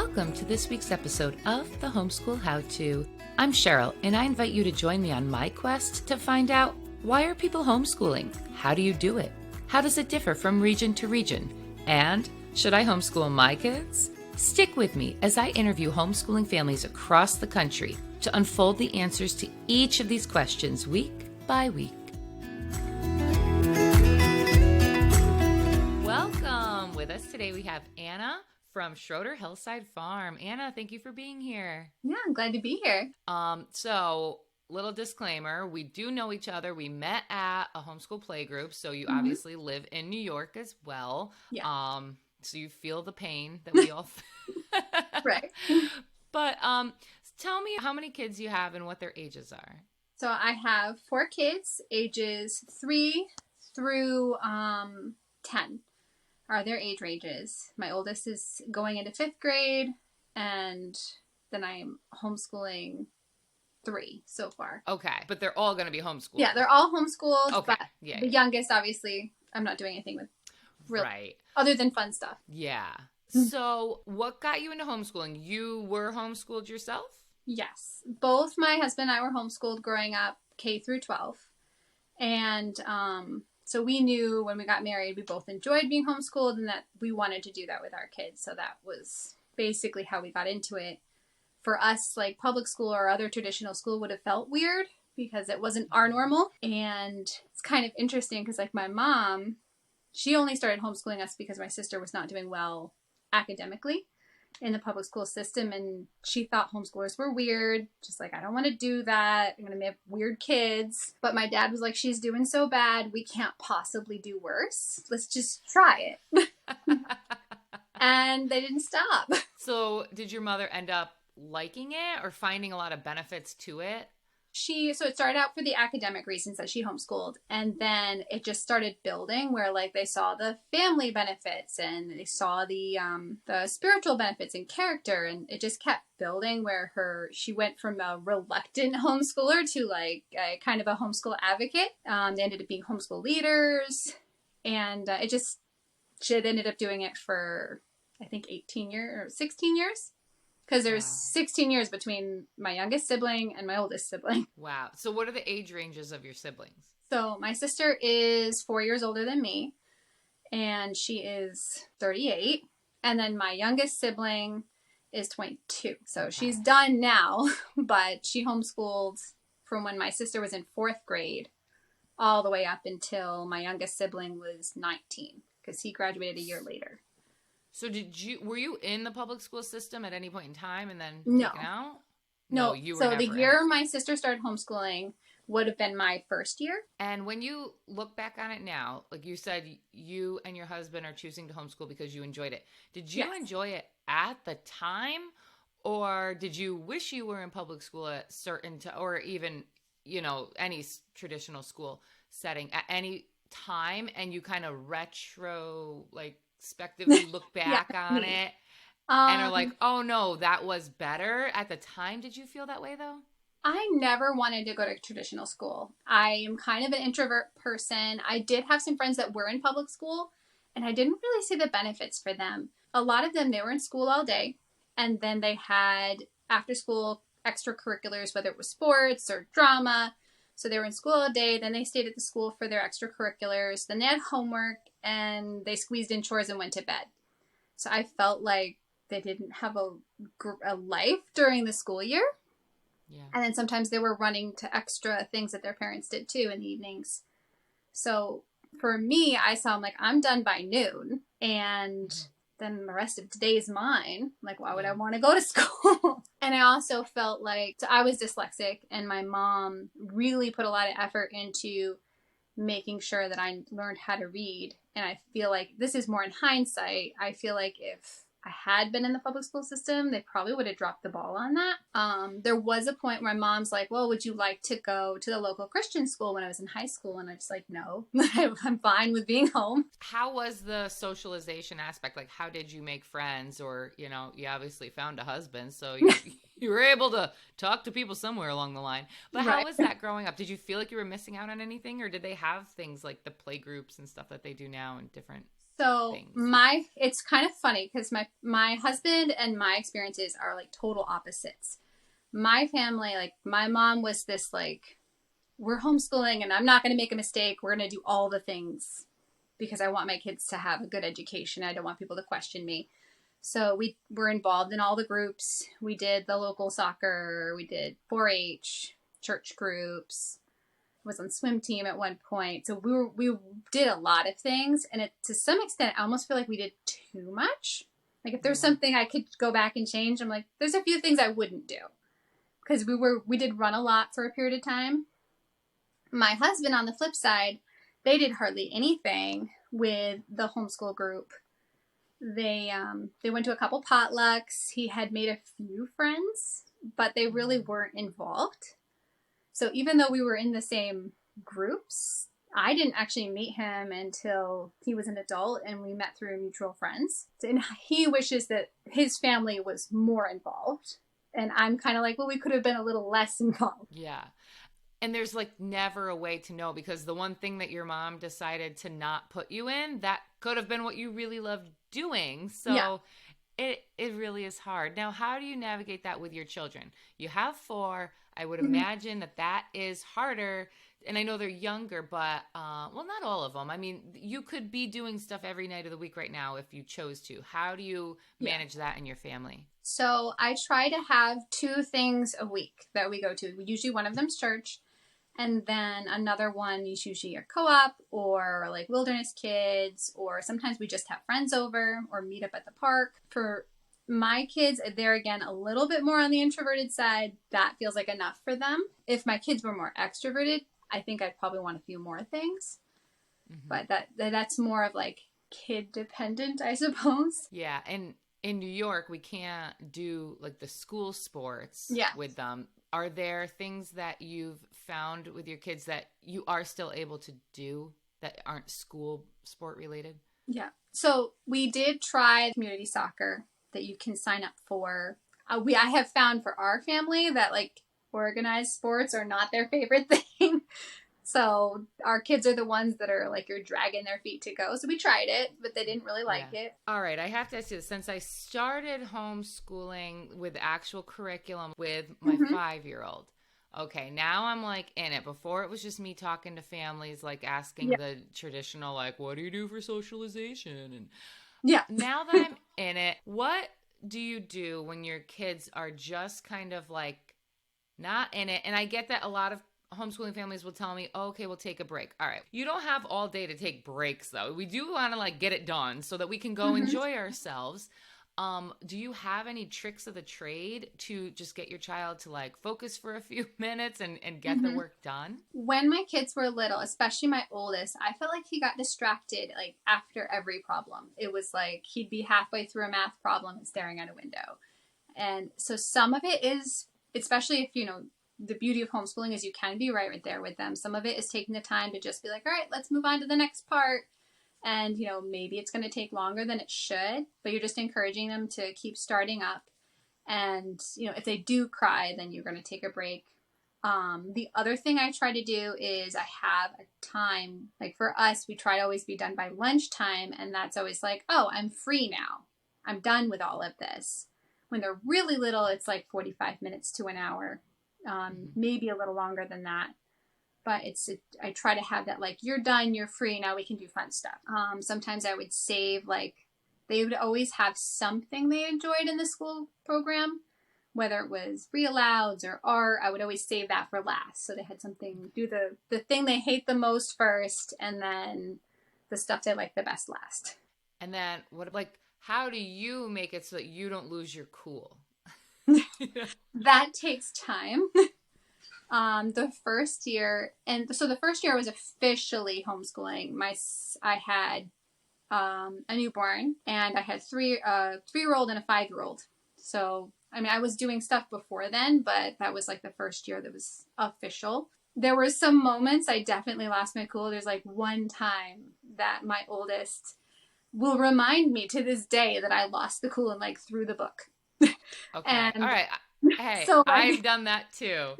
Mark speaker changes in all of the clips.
Speaker 1: Welcome to this week's episode of the Homeschool How To. I'm Cheryl, and I invite you to join me on my quest to find out, why are people homeschooling? How do you do it? How does it differ from region to region? And should I homeschool my kids? Stick with me as I interview homeschooling families across the country to unfold the answers to each of these questions week by week. Welcome. With us today we have Anna from Schroeder Hillside Farm. Anna, thank you for being here.
Speaker 2: Yeah, I'm glad to be here.
Speaker 1: So little disclaimer, we do know each other. We met at a homeschool playgroup, so you obviously live in New York as well.
Speaker 2: Yeah.
Speaker 1: So you feel the pain that we all
Speaker 2: Right.
Speaker 1: But tell me how many kids you have and what their ages are.
Speaker 2: So I have 4 kids, ages 3 through 10 are their age ranges. My oldest is going into 5th grade, and then I'm homeschooling 3 so far.
Speaker 1: Okay, but they're all going to be homeschooled.
Speaker 2: Yeah, they're all homeschooled,
Speaker 1: Okay.
Speaker 2: but
Speaker 1: Yeah,
Speaker 2: the youngest, obviously, I'm not doing anything with really,
Speaker 1: right.
Speaker 2: other than fun stuff.
Speaker 1: Yeah. So what got you into homeschooling? You were homeschooled yourself?
Speaker 2: Yes. Both my husband and I were homeschooled growing up, K through 12. And so we knew when we got married, we both enjoyed being homeschooled and that we wanted to do that with our kids. So that was basically how we got into it. For us, like public school or other traditional school would have felt weird because it wasn't our normal. And it's kind of interesting because like my mom, she only started homeschooling us because my sister was not doing well academically in the public school system, and she thought homeschoolers were weird. Just like, I don't want to do that. I'm going to have weird kids. But my dad was like, she's doing so bad. We can't possibly do worse. Let's just try it. And they didn't stop.
Speaker 1: So did your mother end up liking it or finding a lot of benefits to it?
Speaker 2: So it started out for the academic reasons that she homeschooled, and then it just started building where like they saw the family benefits and they saw the spiritual benefits and character, and it just kept building where she went from a reluctant homeschooler to like a kind of a homeschool advocate. They ended up being homeschool leaders, and she had ended up doing it for I think 18 years or 16 years. Because there's 16 years between my youngest sibling and my oldest sibling.
Speaker 1: Wow. So what are the age ranges of your siblings?
Speaker 2: So my sister is 4 years older than me, and she is 38. And then my youngest sibling is 22. So she's done now, but she homeschooled from when my sister was in 4th grade all the way up until my youngest sibling was 19, because he graduated a year later.
Speaker 1: So were you in the public school system at any point in time and then
Speaker 2: No.
Speaker 1: taken out?
Speaker 2: No,
Speaker 1: you were
Speaker 2: so
Speaker 1: never
Speaker 2: the year
Speaker 1: in.
Speaker 2: my sister started homeschooling would have been my first year.
Speaker 1: And when you look back on it now, like you said, you and your husband are choosing to homeschool because you enjoyed it. Did you enjoy it at the time, or did you wish you were in public school at certain or even, any traditional school setting at any time, and you kind of retrospectively look back on it and are like, oh no, that was better at the time? Did you feel that way though?
Speaker 2: I never wanted to go to traditional school. I am kind of an introvert person. I did have some friends that were in public school, and I didn't really see the benefits for them. A lot of them, they were in school all day, and then they had after school extracurriculars, whether it was sports or drama. So they were in school all day, then they stayed at the school for their extracurriculars, then they had homework, and they squeezed in chores and went to bed. So I felt like they didn't have a life during the school year.
Speaker 1: Yeah.
Speaker 2: And then sometimes they were running to extra things that their parents did too in the evenings. So for me, I saw I'm like, I'm done by noon, and then the rest of today is mine. Like, why would I want to go to school? And I also felt like, so I was dyslexic, and my mom really put a lot of effort into making sure that I learned how to read. And I feel like this is more in hindsight. I feel like if I had been in the public school system, they probably would have dropped the ball on that. There was a point where my mom's like, well, would you like to go to the local Christian school when I was in high school? And I was like, no, I'm fine with being home.
Speaker 1: How was the socialization aspect? Like, how did you make friends? Or, you obviously found a husband, so You were able to talk to people somewhere along the line. But how
Speaker 2: Right.
Speaker 1: was that growing up? Did you feel like you were missing out on anything, or did they have things like the play groups and stuff that they do now and different
Speaker 2: So
Speaker 1: things?
Speaker 2: it's kind of funny because my husband and my experiences are like total opposites. My family, like my mom was this like, we're homeschooling and I'm not going to make a mistake. We're going to do all the things because I want my kids to have a good education. I don't want people to question me. So we were involved in all the groups. We did the local soccer. We did 4-H, church groups. I was on swim team at one point. So we did a lot of things. And to some extent, I almost feel like we did too much. Like if there's something I could go back and change, I'm like, there's a few things I wouldn't do. Because we did run a lot for a period of time. My husband, on the flip side, they did hardly anything with the homeschool group. They went to a couple potlucks. He had made a few friends, but they really weren't involved. So even though we were in the same groups, I didn't actually meet him until he was an adult and we met through mutual friends. And he wishes that his family was more involved. And I'm kind of like, well, we could have been a little less involved.
Speaker 1: Yeah. And there's like never a way to know, because the one thing that your mom decided to not put you in, that could have been what you really loved doing. So yeah. It really is hard. Now, how do you navigate that with your children? You have 4. I would imagine that is harder. And I know they're younger, but, well, not all of them. I mean, you could be doing stuff every night of the week right now if you chose to. How do you manage that in your family?
Speaker 2: So I try to have 2 things a week that we go to. Usually one of them's church. And then another one is usually a co-op or like wilderness kids, or sometimes we just have friends over or meet up at the park. For my kids, they're again a little bit more on the introverted side. That feels like enough for them. If my kids were more extroverted, I think I'd probably want a few more things. But that's more of like kid dependent, I suppose.
Speaker 1: Yeah. And in New York, we can't do like the school sports with them. Are there things that you've found with your kids that you are still able to do that aren't school sport related? Yeah.
Speaker 2: So we did try community soccer that you can sign up for. I have found for our family that like organized sports are not their favorite thing. So our kids are the ones that are like, you're dragging their feet to go. So we tried it, but they didn't really like it.
Speaker 1: All right. I have to ask you this. Since I started homeschooling with actual curriculum with my 5-year-old, okay, now I'm like in it. Before it was just me talking to families, like asking the traditional, like, what do you do for socialization? And now that I'm in it, what do you do when your kids are just kind of like not in it? And I get that a lot of homeschooling families will tell me, oh, okay, we'll take a break. All right. You don't have all day to take breaks, though. We do want to like get it done so that we can go enjoy ourselves. Do you have any tricks of the trade to just get your child to like focus for a few minutes and get the work done?
Speaker 2: When my kids were little, especially my oldest, I felt like he got distracted like after every problem. It was like he'd be halfway through a math problem and staring out a window. And so some of it is, especially if, the beauty of homeschooling is you can be right there with them. Some of it is taking the time to just be like, all right, let's move on to the next part. And, maybe it's going to take longer than it should, but you're just encouraging them to keep starting up. And, if they do cry, then you're going to take a break. The other thing I try to do is I have a time, like for us, we try to always be done by lunchtime. And that's always like, oh, I'm free now. I'm done with all of this. When they're really little, it's like 45 minutes to an hour. Maybe a little longer than that, but I try to have that, like, you're done, you're free, now we can do fun stuff. Sometimes I would save, like, they would always have something they enjoyed in the school program, whether it was real-outs or art. I would always save that for last, so they had something, do the thing they hate the most first, and then the stuff they like the best last.
Speaker 1: And then how do you make it so that you don't lose your cool?
Speaker 2: That takes time. The first year I was officially homeschooling. I had a newborn, and I had 3-year-old and a 5-year-old. So, I mean, I was doing stuff before then, but that was like the first year that was official. There were some moments I definitely lost my cool. There's like one time that my oldest will remind me to this day that I lost the cool and like threw the book.
Speaker 1: Okay. All right. Hey,
Speaker 2: So like,
Speaker 1: I've done that too.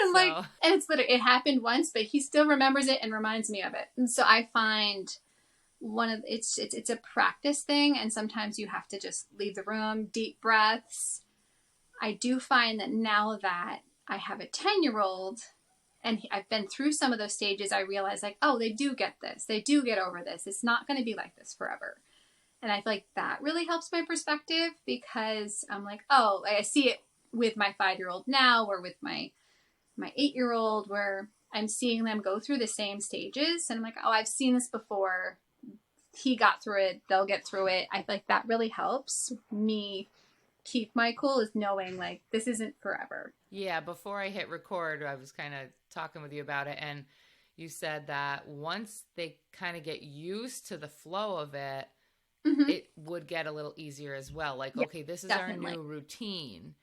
Speaker 2: I'm like,
Speaker 1: So,
Speaker 2: and it's literally, it happened once, but he still remembers it and reminds me of it. And so I find it's a practice thing, and sometimes you have to just leave the room, deep breaths. I do find that now that I have a 10-year-old and I've been through some of those stages, I realize like, oh, they do get this. They do get over this. It's not going to be like this forever. And I feel like that really helps my perspective, because I'm like, oh, I see it with my 5-year-old now, or with my 8-year-old, where I'm seeing them go through the same stages. And I'm like, oh, I've seen this before. He got through it. They'll get through it. I feel like that really helps me keep my cool, is knowing like this isn't forever.
Speaker 1: yeah, before I hit record, I was kind of talking with you about it, and you said that once they kind of get used to the flow of it,
Speaker 2: Mm-hmm.
Speaker 1: it would get a little easier as well. Like,
Speaker 2: Yeah,
Speaker 1: okay, this is our
Speaker 2: definitely.
Speaker 1: new routine.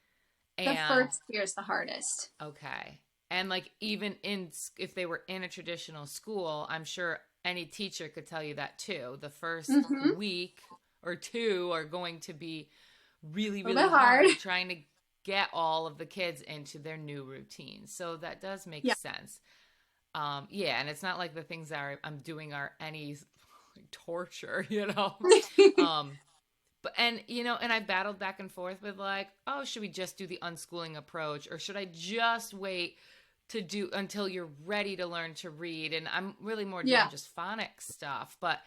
Speaker 2: The
Speaker 1: And
Speaker 2: first year is the hardest.
Speaker 1: okay. And like even in if they were in a traditional school, I'm sure any teacher could tell you that too. The first
Speaker 2: Mm-hmm.
Speaker 1: week or two are going to be really
Speaker 2: A little
Speaker 1: really
Speaker 2: bit hard.
Speaker 1: hard trying to get all of the kids into their new routine. So that does make
Speaker 2: Yeah.
Speaker 1: sense. Yeah, and it's not like the things that I'm doing are any torture, you know. Um, but and I've battled back and forth with like, oh, should we just do the unschooling approach, or should I just wait to do until you're ready to learn to read? And I'm really more doing
Speaker 2: Yeah.
Speaker 1: just phonics stuff. But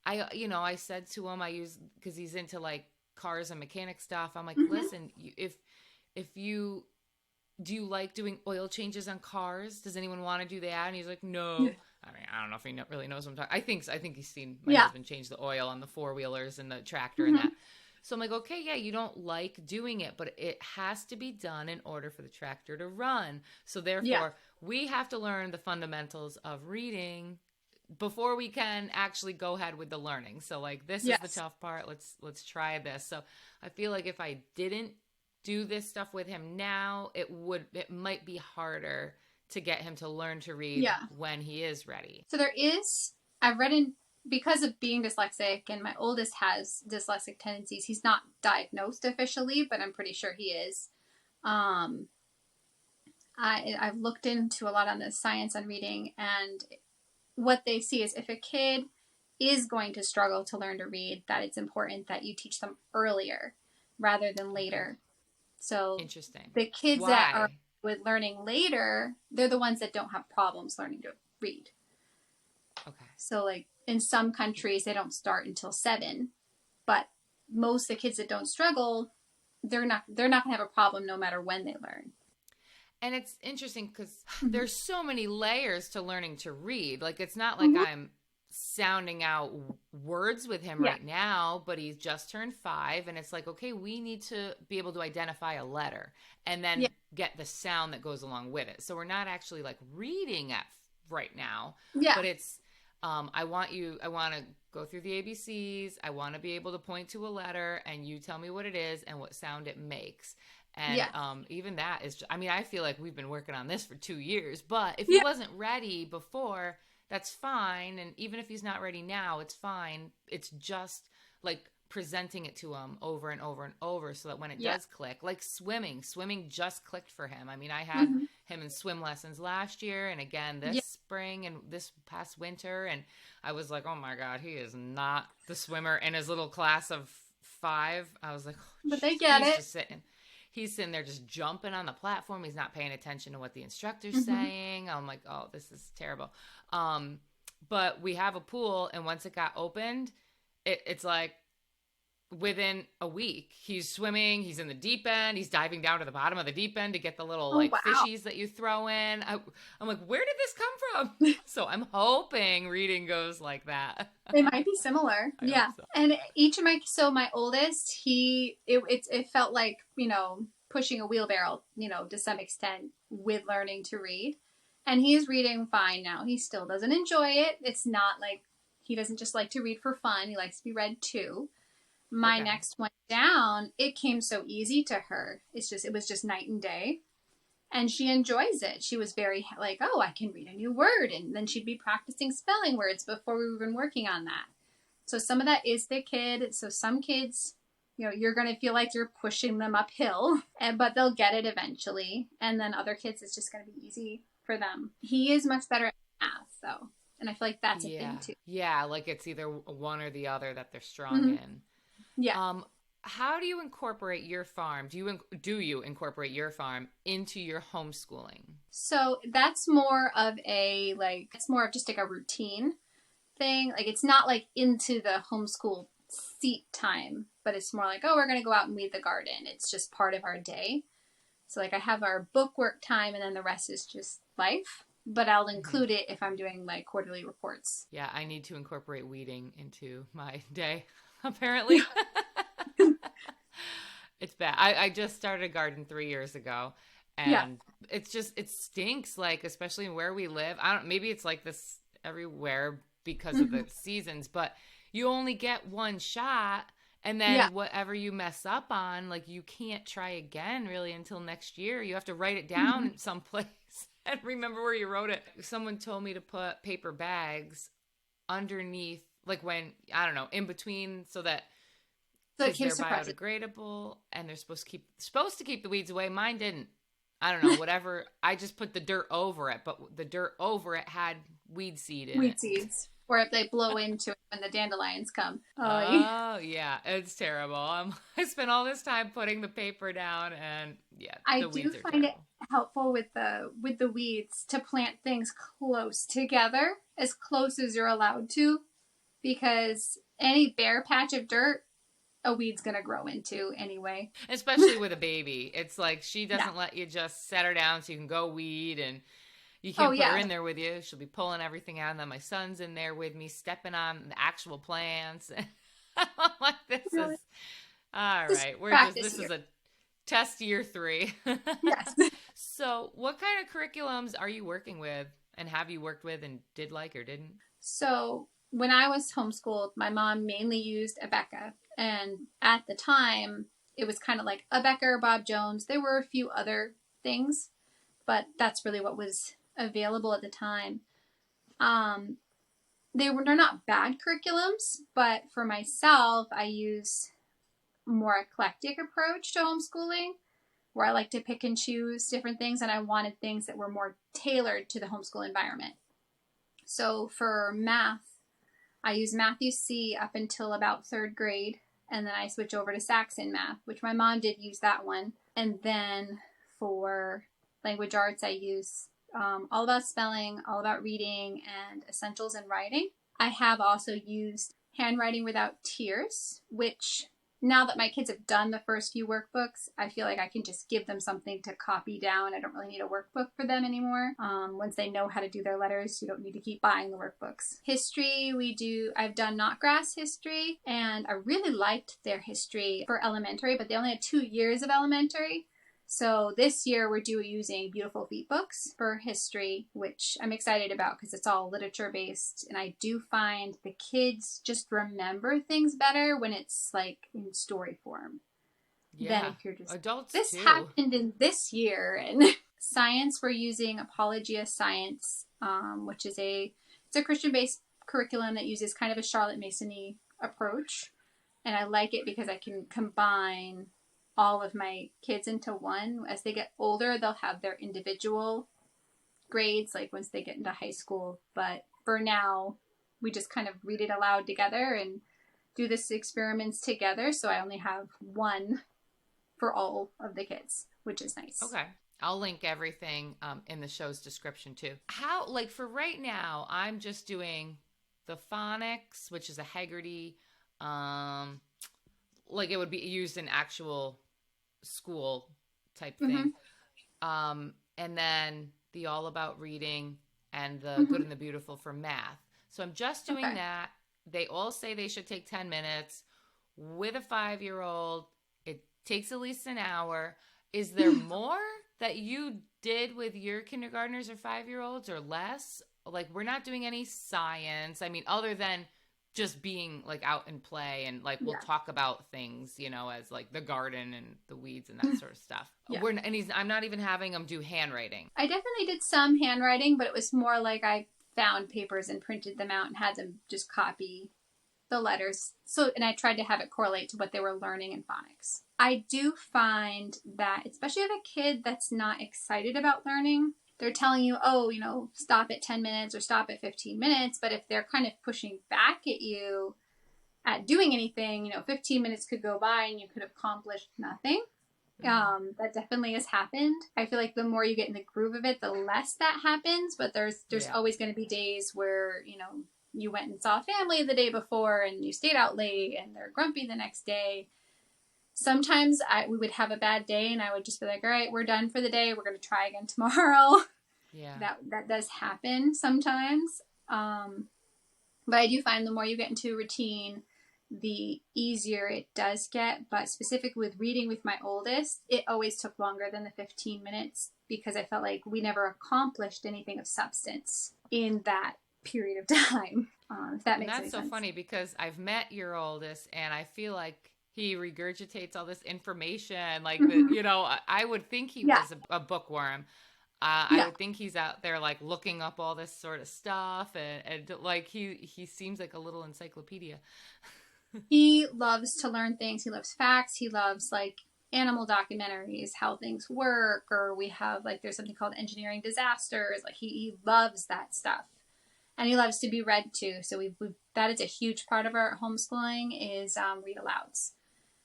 Speaker 1: I said to him, I use because he's into like cars and mechanic stuff. I'm like,
Speaker 2: Mm-hmm.
Speaker 1: listen, if you do you like doing oil changes on cars? Does anyone want to do that? And he's like,
Speaker 2: Yeah.
Speaker 1: no. I mean, I don't know if he really knows what I'm talking. I think he's seen my
Speaker 2: Yeah.
Speaker 1: husband change the oil on the four wheelers and the tractor and
Speaker 2: Mm-hmm.
Speaker 1: that. So I'm like, okay, yeah, you don't like doing it, but it has to be done in order for the tractor to run. So
Speaker 2: Yeah.
Speaker 1: therefore, we have to learn the fundamentals of reading before we can actually go ahead with the learning. So like this is the
Speaker 2: Yes.
Speaker 1: tough part. Let's try this. So I feel like if I didn't do this stuff with him now, it might be harder to get him to learn to read
Speaker 2: Yeah.
Speaker 1: when he is ready.
Speaker 2: So there is, I've read in, because of being dyslexic, and my oldest has dyslexic tendencies. He's not diagnosed officially, but I'm pretty sure he is. Um, I've looked into a lot on the science on reading, and what they see is if a kid is going to struggle to learn to read, that it's important that you teach them earlier rather than
Speaker 1: Okay.
Speaker 2: later. So
Speaker 1: Interesting.
Speaker 2: the kids that are
Speaker 1: Why?
Speaker 2: with learning later, they're the ones that don't have problems learning to read.
Speaker 1: Okay.
Speaker 2: So like in some countries they don't start until 7, but most of the kids that don't struggle, they're not gonna have a problem no matter when they learn.
Speaker 1: And it's interesting because
Speaker 2: Mm-hmm.
Speaker 1: there's so many layers to learning to read. Like it's not like
Speaker 2: Mm-hmm.
Speaker 1: I'm sounding out words with him
Speaker 2: Yeah.
Speaker 1: right now, but he's just turned 5, and it's like, okay, we need to be able to identify a letter and
Speaker 2: Yeah.
Speaker 1: then get the sound that goes along with it. So we're not actually like reading at right now,
Speaker 2: Yeah.
Speaker 1: but it's I want to go through the ABCs. I want to be able to point to a letter and you tell me what it is and what sound it makes. And
Speaker 2: Yeah.
Speaker 1: even that is, I mean, I feel like we've been working on this for 2 years, but if he
Speaker 2: Yeah.
Speaker 1: wasn't ready before, that's fine. And even if he's not ready now, it's fine. It's just like presenting it to him over and over and over so that when it
Speaker 2: Yeah.
Speaker 1: does click, like swimming just clicked for him. I mean, I had
Speaker 2: Mm-hmm.
Speaker 1: him in swim lessons last year and again this
Speaker 2: Yeah.
Speaker 1: spring and this past winter. And I was like, oh my God, he is not the swimmer in his little class of 5. I was like, oh,
Speaker 2: But they
Speaker 1: geez.
Speaker 2: get
Speaker 1: He's
Speaker 2: it.
Speaker 1: just sitting. He's sitting there just jumping on the platform. He's not paying attention to what the instructor's
Speaker 2: Mm-hmm.
Speaker 1: saying. I'm like, oh, this is terrible. Um, but we have a pool, and once it got opened, it's like within a week he's swimming, he's in the deep end, he's diving down to the bottom of the deep end to get the little
Speaker 2: Oh
Speaker 1: like
Speaker 2: wow.
Speaker 1: fishies that you throw in. I'm like, where did this come from? So I'm hoping reading goes like that.
Speaker 2: They might be similar.
Speaker 1: I hope
Speaker 2: Yeah.
Speaker 1: so.
Speaker 2: And each of my oldest, it felt like, pushing a wheelbarrow, to some extent with learning to read. And he is reading fine now. He still doesn't enjoy it. It's not like he doesn't just like to read for fun. He likes to be read too. My
Speaker 1: Okay.
Speaker 2: next one down, it came so easy to her. It was just night and day. And she enjoys it. She was very like, oh, I can read a new word. And then she'd be practicing spelling words before we were even working on that. So some of that is the kid. So some kids, you're going to feel like you're pushing them uphill, but they'll get it eventually. And then other kids, it's just going to be easy for them. He is much better at math, though. And I feel like that's a thing, too.
Speaker 1: Yeah, like it's either one or the other that they're strong in.
Speaker 2: Yeah.
Speaker 1: How do you incorporate your farm? Do you incorporate your farm into your homeschooling?
Speaker 2: So that's more of it's more of just like a routine thing. Like it's not like into the homeschool seat time, but it's more like, oh, we're going to go out and weed the garden. It's just part of our day. So like I have our book work time and then the rest is just life, but I'll include it if I'm doing like quarterly reports.
Speaker 1: Yeah, I need to incorporate weeding into my day, apparently. It's bad. I just started a garden 3 years ago, and it stinks, like, especially where we live. Maybe it's like this everywhere because of the seasons, but you only get one shot, and then whatever you mess up on, like, you can't try again really until next year. You have to write it down someplace and remember where you wrote it. Someone told me to put paper bags underneath, like when, I don't know, in between, so that they're biodegradable and they're supposed to keep the weeds away. Mine didn't. I don't know, whatever. I just put the dirt over it, but the dirt over it had weed seed in it. Weed seeds.
Speaker 2: Or if they blow into it when the dandelions come.
Speaker 1: Oh, yeah. It's terrible. I spent all this time putting the paper down, and the weeds are terrible. I do find it
Speaker 2: helpful with the weeds to plant things close together, as close as you're allowed to, because any bare patch of dirt, a weed's going to grow into anyway.
Speaker 1: Especially with a baby. It's like she doesn't let you just set her down so you can go weed, and you can't put her in there with you. She'll be pulling everything out, and then my son's in there with me, stepping on the actual plants. I'm like, this is... All right. This is a test year 3.
Speaker 2: Yes.
Speaker 1: So what kind of curriculums are you working with, and have you worked with and did like or didn't?
Speaker 2: So when I was homeschooled, my mom mainly used Abeka. And at the time, it was kind of like Abeka, Bob Jones. There were a few other things, but that's really what was available at the time. They're not bad curriculums, but for myself, I use a more eclectic approach to homeschooling, where I like to pick and choose different things, and I wanted things that were more tailored to the homeschool environment. So for math, I use Matthew C. up until about 3rd grade, and then I switch over to Saxon Math, which my mom did use that one. And then for language arts, I use all about spelling, all about reading, and essentials in writing. I have also used Handwriting Without Tears, which now that my kids have done the first few workbooks, I feel like I can just give them something to copy down. I don't really need a workbook for them anymore. Once they know how to do their letters, you don't need to keep buying the workbooks. History, I've done Knotgrass history, and I really liked their history for elementary, but they only had 2 years of elementary. So this year we're using Beautiful Feet books for history, which I'm excited about because it's all literature based. And I do find the kids just remember things better when it's like in story form.
Speaker 1: Yeah,
Speaker 2: than if you're just,
Speaker 1: adults
Speaker 2: this
Speaker 1: too.
Speaker 2: happened in this year. And science, we're using Apologia Science, which is it's a Christian based curriculum that uses kind of a Charlotte Mason-y approach. And I like it because I can combine all of my kids into one. As they get older, they'll have their individual grades, like once they get into high school. But for now, we just kind of read it aloud together and do this experiments together. So I only have one for all of the kids, which is nice.
Speaker 1: Okay. I'll link everything in the show's description too. For right now, I'm just doing the phonics, which is a Haggerty, it would be used in actual school type thing. And then the All About Reading and the Good and the Beautiful for math. So I'm just doing that. They all say they should take 10 minutes. With a 5-year-old, it takes at least an hour. Is there more that you did with your kindergartners or 5-year-olds or less? Like, we're not doing any science. I mean, other than just being like out and play and like we'll talk about things, as like the garden and the weeds and that sort of stuff. Yeah. I'm not even having them do handwriting.
Speaker 2: I definitely did some handwriting, but it was more like I found papers and printed them out and had them just copy the letters. So, and I tried to have it correlate to what they were learning in phonics. I do find that, especially with a kid that's not excited about learning, they're telling you, oh, you know, stop at 10 minutes or stop at 15 minutes. But if they're kind of pushing back at you at doing anything, you know, 15 minutes could go by and you could have accomplished nothing. That definitely has happened. I feel like the more you get in the groove of it, the less that happens. But there's always going to be days where, you know, you went and saw family the day before and you stayed out late and they're grumpy the next day. Sometimes we would have a bad day and I would just be like, all right, we're done for the day. We're going to try again tomorrow. Yeah. That does happen sometimes. But I do find the more you get into a routine, the easier it does get. But specific with reading with my oldest, it always took longer than the 15 minutes because I felt like we never accomplished anything of substance in that period of time. If that makes any sense.
Speaker 1: That's so funny because I've met your oldest and I feel like he regurgitates all this information. Like, you know, I would think he was a bookworm. I would think he's out there like looking up all this sort of stuff and like he seems like a little encyclopedia.
Speaker 2: He loves to learn things. He loves facts. He loves like animal documentaries, how things work, or we have like there's something called engineering disasters. Like he loves that stuff, and he loves to be read to. So we that is a huge part of our homeschooling is read alouds.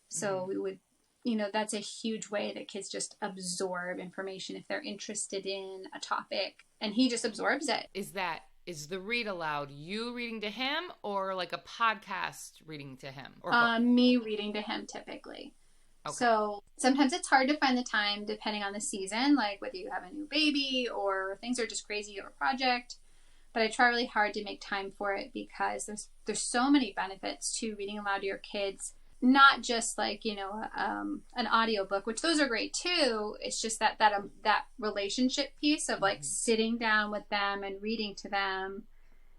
Speaker 2: So we would, you know, that's a huge way that kids just absorb information if they're interested in a topic, and he just absorbs it. Is the read aloud you reading to him or like a podcast reading to him? Or me reading to him typically. Okay. So sometimes it's hard to find the time depending on the season, like whether you have a new baby or things are just crazy or a project. But I try really hard to make time for it because there's so many benefits to reading aloud to your kids. Not just like, you know, an audiobook, which those are great too. It's just that relationship piece of like sitting down with them and reading to them.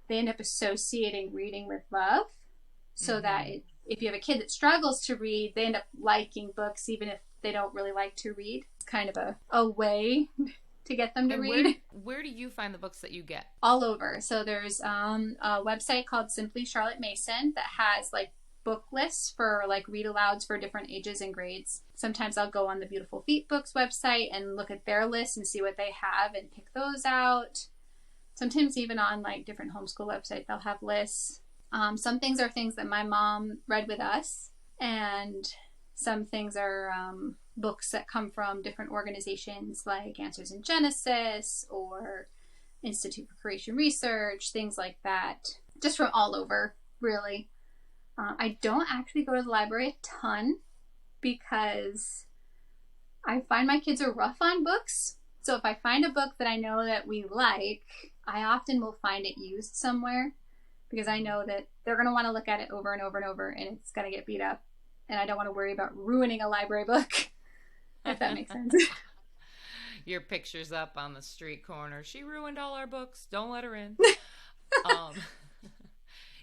Speaker 2: They end up associating reading with love, so that if you have a kid that struggles to read, they end up liking books even if they don't really like to read. It's kind of a way to get them to read.
Speaker 1: Where do you find the books that you get?
Speaker 2: All over. So there's a website called Simply Charlotte Mason that has like book lists for like read alouds for different ages and grades. Sometimes I'll go on the Beautiful Feet Books website and look at their list and see what they have and pick those out. Sometimes even on like different homeschool websites they'll have lists. Some things are things that my mom read with us, and some things are books that come from different organizations like Answers in Genesis or Institute for Creation Research, things like that, just from all over really. I don't actually go to the library a ton because I find my kids are rough on books. So if I find a book that I know that we like, I often will find it used somewhere because I know that they're going to want to look at it over and over and over and it's going to get beat up. And I don't want to worry about ruining a library book, if that makes sense.
Speaker 1: Your picture's up on the street corner. She ruined all our books. Don't let her in.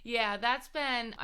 Speaker 1: Yeah, that's been,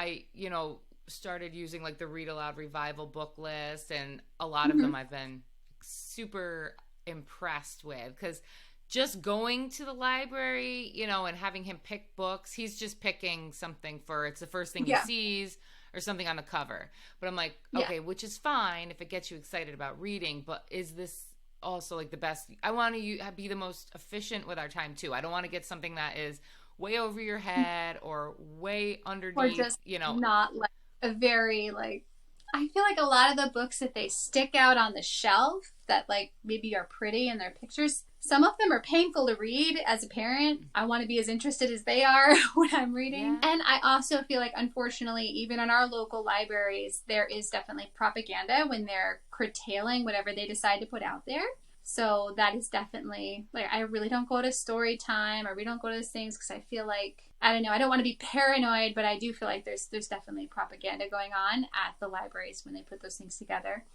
Speaker 1: started using like the Read Aloud Revival book list, and a lot of them I've been super impressed with because just going to the library, and having him pick books, he's just picking something it's the first thing he sees or something on the cover. But I'm like, okay, which is fine if it gets you excited about reading, but is this also like the best? I want to be the most efficient with our time too. I don't want to get something that is way over your head or way underneath,
Speaker 2: or just not like a very like, I feel like a lot of the books that they stick out on the shelf that like maybe are pretty in their pictures, some of them are painful to read as a parent. I want to be as interested as they are when I'm reading. Yeah. And I also feel like, unfortunately, even in our local libraries, there is definitely propaganda when they're curtailing whatever they decide to put out there. So that is definitely, like, I really don't go to story time or we don't go to those things because I feel like, I don't know, I don't want to be paranoid, but I do feel like there's definitely propaganda going on at the libraries when they put those things together.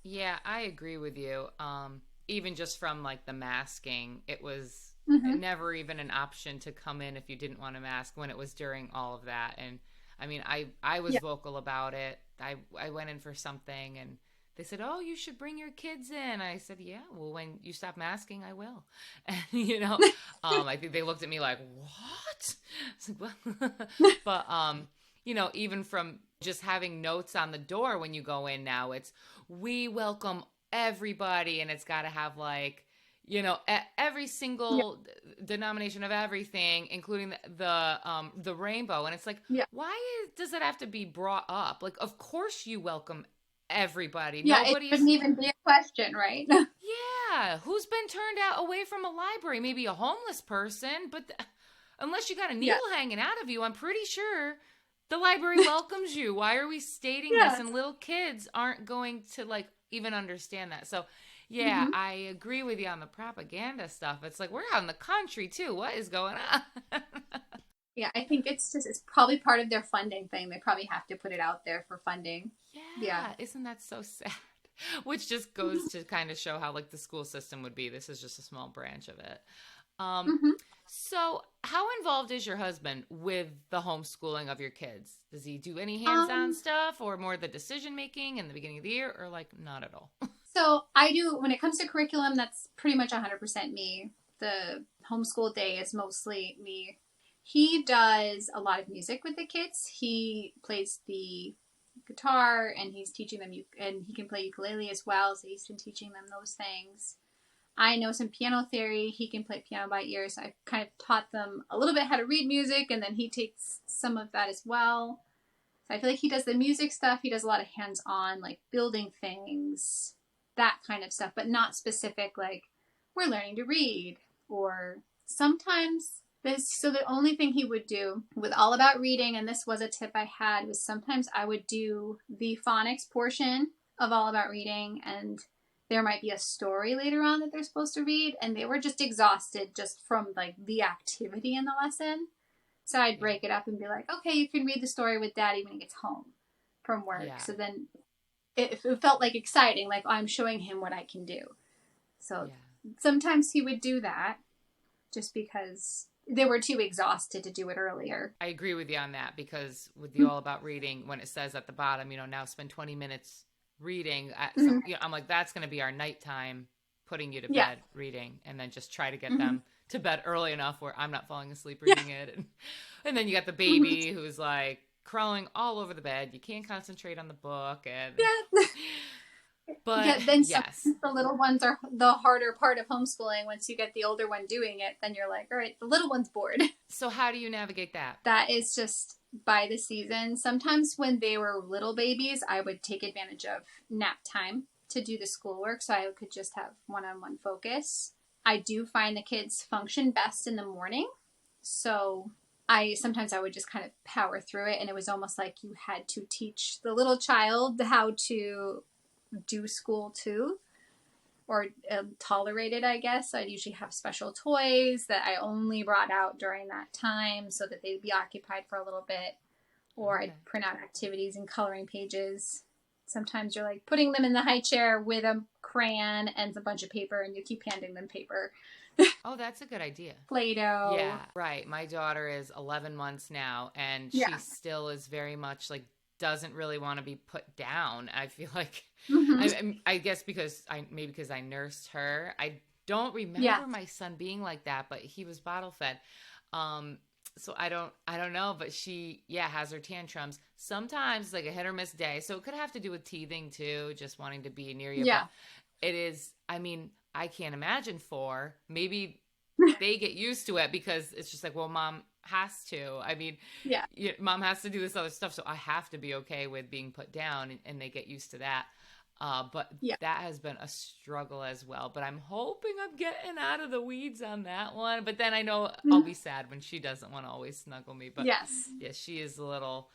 Speaker 1: Yeah, I agree with you. Even just from like the masking, it was never even an option to come in if you didn't want to mask when it was during all of that. And I mean, I was vocal about it. I went in for something and they said, oh, you should bring your kids in. I said, yeah, well, when you stop masking, I will. And, I think they looked at me like, what? I was like, well. But, even from just having notes on the door when you go in now, it's we welcome everybody, and it's got to have like, every
Speaker 2: Yeah.
Speaker 1: single denomination of everything, including the rainbow. And it's like,
Speaker 2: Yeah.
Speaker 1: why does it have to be brought up? Like, of course you welcome everybody.
Speaker 2: Yeah. It
Speaker 1: Nobody
Speaker 2: wouldn't
Speaker 1: is.
Speaker 2: even be a question, right?
Speaker 1: Yeah, who's been turned out away from a library? Maybe a homeless person, but unless you got a
Speaker 2: Yeah.
Speaker 1: needle hanging out of you, I'm pretty sure the library welcomes you. Why are we stating this?
Speaker 2: Yes.
Speaker 1: And little kids aren't going to like even understand that. So, yeah,
Speaker 2: Hmm.
Speaker 1: I agree with you on the propaganda stuff. It's like we're out in the country too. What is going on?
Speaker 2: Yeah. I think it's probably part of their funding thing. They probably have to put it out there for funding. Yeah.
Speaker 1: Yeah, isn't that so sad? Which just goes to kind of show how like the school system would be. This is just a small branch of it. Um,
Speaker 2: Hmm.
Speaker 1: so how involved is your husband with the homeschooling of your kids? Does he do any hands-on
Speaker 2: Um,
Speaker 1: stuff or more the decision making in the beginning of the year or like not at all?
Speaker 2: so I do, when it comes to curriculum, that's pretty much 100% me. The homeschool day is mostly me. He does a lot of music with the kids. He plays the guitar and he's teaching them, and he can play ukulele as well. So he's been teaching them those things. I know some piano theory. He can play piano by ear. So I've kind of taught them a little bit how to read music, and then he takes some of that as well. So I feel like he does the music stuff. He does a lot of hands-on, like building things, that kind of stuff, but not specific, like we're learning to read. Or sometimes this, so the only thing he would do with All About Reading, and this was a tip I had, was sometimes I would do the phonics portion of All About Reading, and there might be a story later on that they're supposed to read, and they were just exhausted just from like the activity in the lesson. So I'd
Speaker 1: Yeah.
Speaker 2: break it up and be like, okay, you can read the story with Daddy when he gets home from work.
Speaker 1: Yeah.
Speaker 2: So then it felt like exciting, like I'm showing him what I can do. So
Speaker 1: Yeah.
Speaker 2: sometimes he would do that just because they were too exhausted to do it earlier.
Speaker 1: I agree with you on that because with the All About Reading, when it says at the bottom, now spend 20 minutes reading,
Speaker 2: Mm-hmm.
Speaker 1: I'm like, that's going to be our nighttime putting you to
Speaker 2: Yeah.
Speaker 1: bed reading, and then just try to get
Speaker 2: Mm-hmm.
Speaker 1: them to bed early enough where I'm not falling asleep
Speaker 2: Yeah.
Speaker 1: reading it. And then you got the
Speaker 2: Mm-hmm.
Speaker 1: baby who's like crawling all over the bed. You can't concentrate on the book. And
Speaker 2: Yeah.
Speaker 1: but
Speaker 2: Yeah, then
Speaker 1: yes.
Speaker 2: the little ones are the harder part of homeschooling. Once you get the older one doing it, then you're like, all right, the little one's bored.
Speaker 1: So how do you navigate that?
Speaker 2: That is just by the season. Sometimes when they were little babies, I would take advantage of nap time to do the schoolwork so I could just have one-on-one focus. I do find the kids function best in the morning. So sometimes I would just kind of power through it, and it was almost like you had to teach the little child how to do school too, or tolerate it, I guess. I'd usually have special toys that I only brought out during that time so that they'd be occupied for a little bit, or
Speaker 1: Okay.
Speaker 2: I'd print out activities and coloring pages. Sometimes you're like putting them in the high chair with a crayon and a bunch of paper, and you keep handing them paper.
Speaker 1: Oh, that's a good idea.
Speaker 2: Play-Doh.
Speaker 1: Yeah, right. My daughter is 11 months now, and she
Speaker 2: Yeah.
Speaker 1: still is very much like doesn't really want to be put down. I feel like
Speaker 2: Mm-hmm.
Speaker 1: I guess because I nursed her. I don't remember
Speaker 2: Yeah.
Speaker 1: my son being like that, but he was bottle fed. So I don't know, but she has her tantrums. Sometimes like a hit or miss day. So it could have to do with teething too, just wanting to be near you.
Speaker 2: Yeah.
Speaker 1: But it is, I mean, I can't imagine maybe they get used to it because it's just like, well, mom has to. I mean,
Speaker 2: Yeah.
Speaker 1: mom has to do this other stuff, so I have to be okay with being put down, and they get used to that. But
Speaker 2: Yeah.
Speaker 1: that has been a struggle as well. But I'm hoping I'm getting out of the weeds on that one. But then I know I'll be sad when she doesn't want to always snuggle me. But
Speaker 2: Yes.
Speaker 1: yeah, she's a little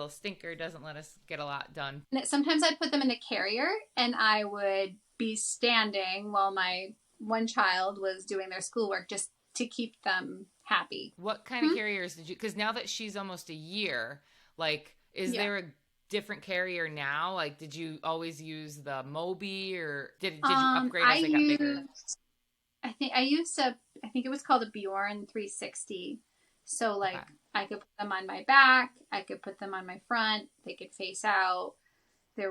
Speaker 1: stinker, doesn't let us get a lot done.
Speaker 2: And sometimes I'd put them in a carrier, and I would be standing while my one child was doing their schoolwork just to keep them happy.
Speaker 1: What kind of carriers did you, because now that she's almost a year, like, is
Speaker 2: Yeah.
Speaker 1: there a different carrier now? Like, did you always use the Moby, or did you upgrade as they got bigger?
Speaker 2: I think it was called a Bjorn 360. So like
Speaker 1: Okay.
Speaker 2: I could put them on my back, I could put them on my front, they could face out. They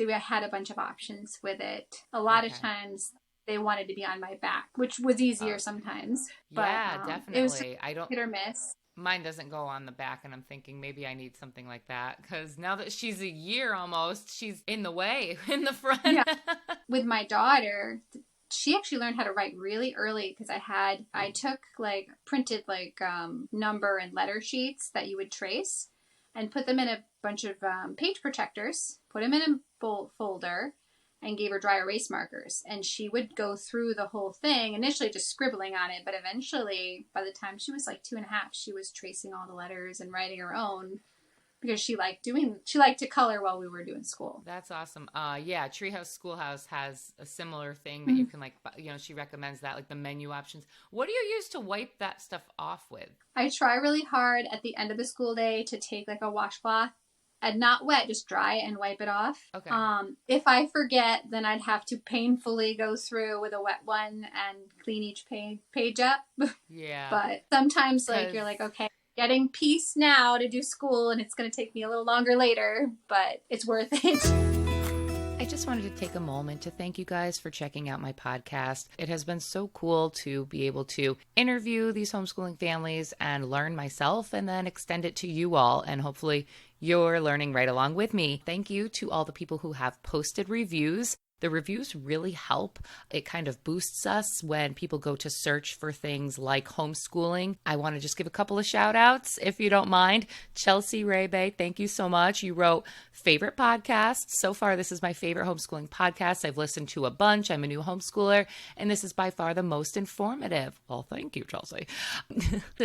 Speaker 2: had a bunch of options with it. A lot of
Speaker 1: Okay.
Speaker 2: times they wanted to be on my back, which was easier sometimes. But
Speaker 1: Yeah,
Speaker 2: it was
Speaker 1: definitely. I don't.
Speaker 2: hit or miss.
Speaker 1: Mine doesn't go on the back, and I'm thinking maybe I need something like that because now that she's a year almost, she's in the way in the front.
Speaker 2: Yeah. With my daughter, she actually learned how to write really early because I took like printed like number and letter sheets that you would trace and put them in a bunch of page protectors, put them in a folder, and gave her dry erase markers. And she would go through the whole thing, initially just scribbling on it, but eventually, by the time she was like 2.5, she was tracing all the letters and writing her own because she liked to color while we were doing school.
Speaker 1: That's awesome. Yeah, Treehouse Schoolhouse has a similar thing that you can like, she recommends that, like the menu options. What do you use to wipe that stuff off with?
Speaker 2: I try really hard at the end of the school day to take like a washcloth and not wet, just dry and wipe it off.
Speaker 1: Okay.
Speaker 2: If I forget, then I'd have to painfully go through with a wet one and clean each page up.
Speaker 1: Yeah.
Speaker 2: But sometimes like you're like, okay, getting peace now to do school and it's going to take me a little longer later, but it's worth it.
Speaker 1: I just wanted to take a moment to thank you guys for checking out my podcast. It has been so cool to be able to interview these homeschooling families and learn myself and then extend it to you all. And hopefully you're learning right along with me. Thank you to all the people who have posted reviews. The reviews really help. It kind of boosts us when people go to search for things like homeschooling. I want to just give a couple of shout outs, if you don't mind. Chelsea Raybay, thank you so much. You wrote favorite podcast. So far, this is my favorite homeschooling podcast. I've listened to a bunch. I'm a new homeschooler, and this is by far the most informative. Well, thank you, Chelsea.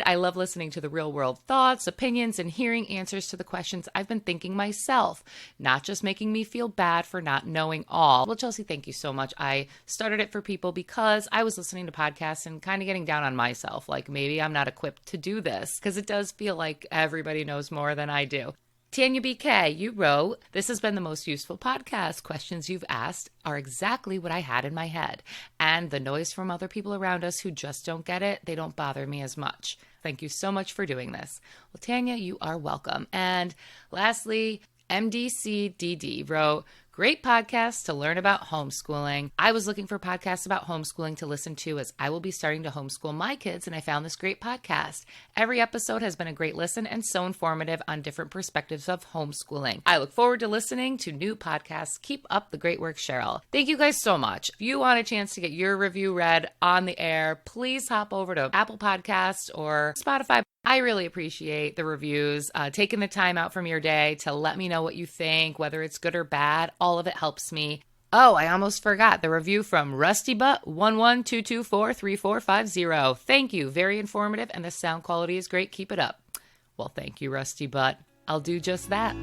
Speaker 1: I love listening to the real world thoughts, opinions, and hearing answers to the questions I've been thinking myself, not just making me feel bad for not knowing all. Well, Chelsea, thank you so much. I started it for people because I was listening to podcasts and kind of getting down on myself. Like maybe I'm not equipped to do this because it does feel like everybody knows more than I do. Tanya BK, you wrote, this has been the most useful podcast. Questions you've asked are exactly what I had in my head. And the noise from other people around us who just don't get it, they don't bother me as much. Thank you so much for doing this. Well, Tanya, you are welcome. And lastly, MDCDD wrote, great podcast to learn about homeschooling. I was looking for podcasts about homeschooling to listen to as I will be starting to homeschool my kids, and I found this great podcast. Every episode has been a great listen and so informative on different perspectives of homeschooling. I look forward to listening to new podcasts. Keep up the great work, Cheryl. Thank you guys so much. If you want a chance to get your review read on the air, please hop over to Apple Podcasts or Spotify. I really appreciate the reviews, taking the time out from your day to let me know what you think, whether it's good or bad. All of it helps me. Oh, I almost forgot the review from RustyButt112243450. Thank you. Very informative, and the sound quality is great. Keep it up. Well, thank you, Rusty Butt. I'll do just that.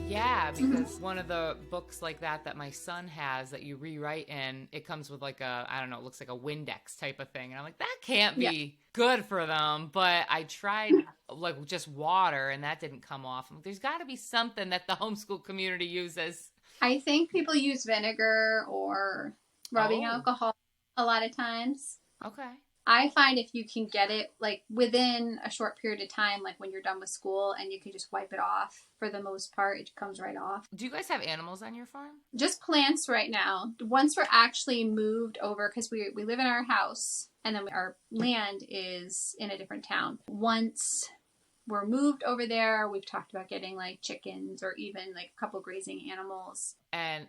Speaker 1: Yeah, because one of the books like that my son has that you rewrite in, it comes with like a, I don't know, it looks like a Windex type of thing. And I'm like, that can't be good for them. But I tried like just water and that didn't come off. I'm like, there's got to be something that the homeschool community uses.
Speaker 2: I think people use vinegar or rubbing alcohol a lot of times.
Speaker 1: Okay.
Speaker 2: I find if you can get it like within a short period of time, like when you're done with school and you can just wipe it off, for the most part, it comes right off.
Speaker 1: Do you guys have animals on your farm?
Speaker 2: Just plants right now. Once we're actually moved over, because we live in our house and then our land is in a different town. Once we're moved over there, we've talked about getting like chickens or even like a couple grazing animals.
Speaker 1: And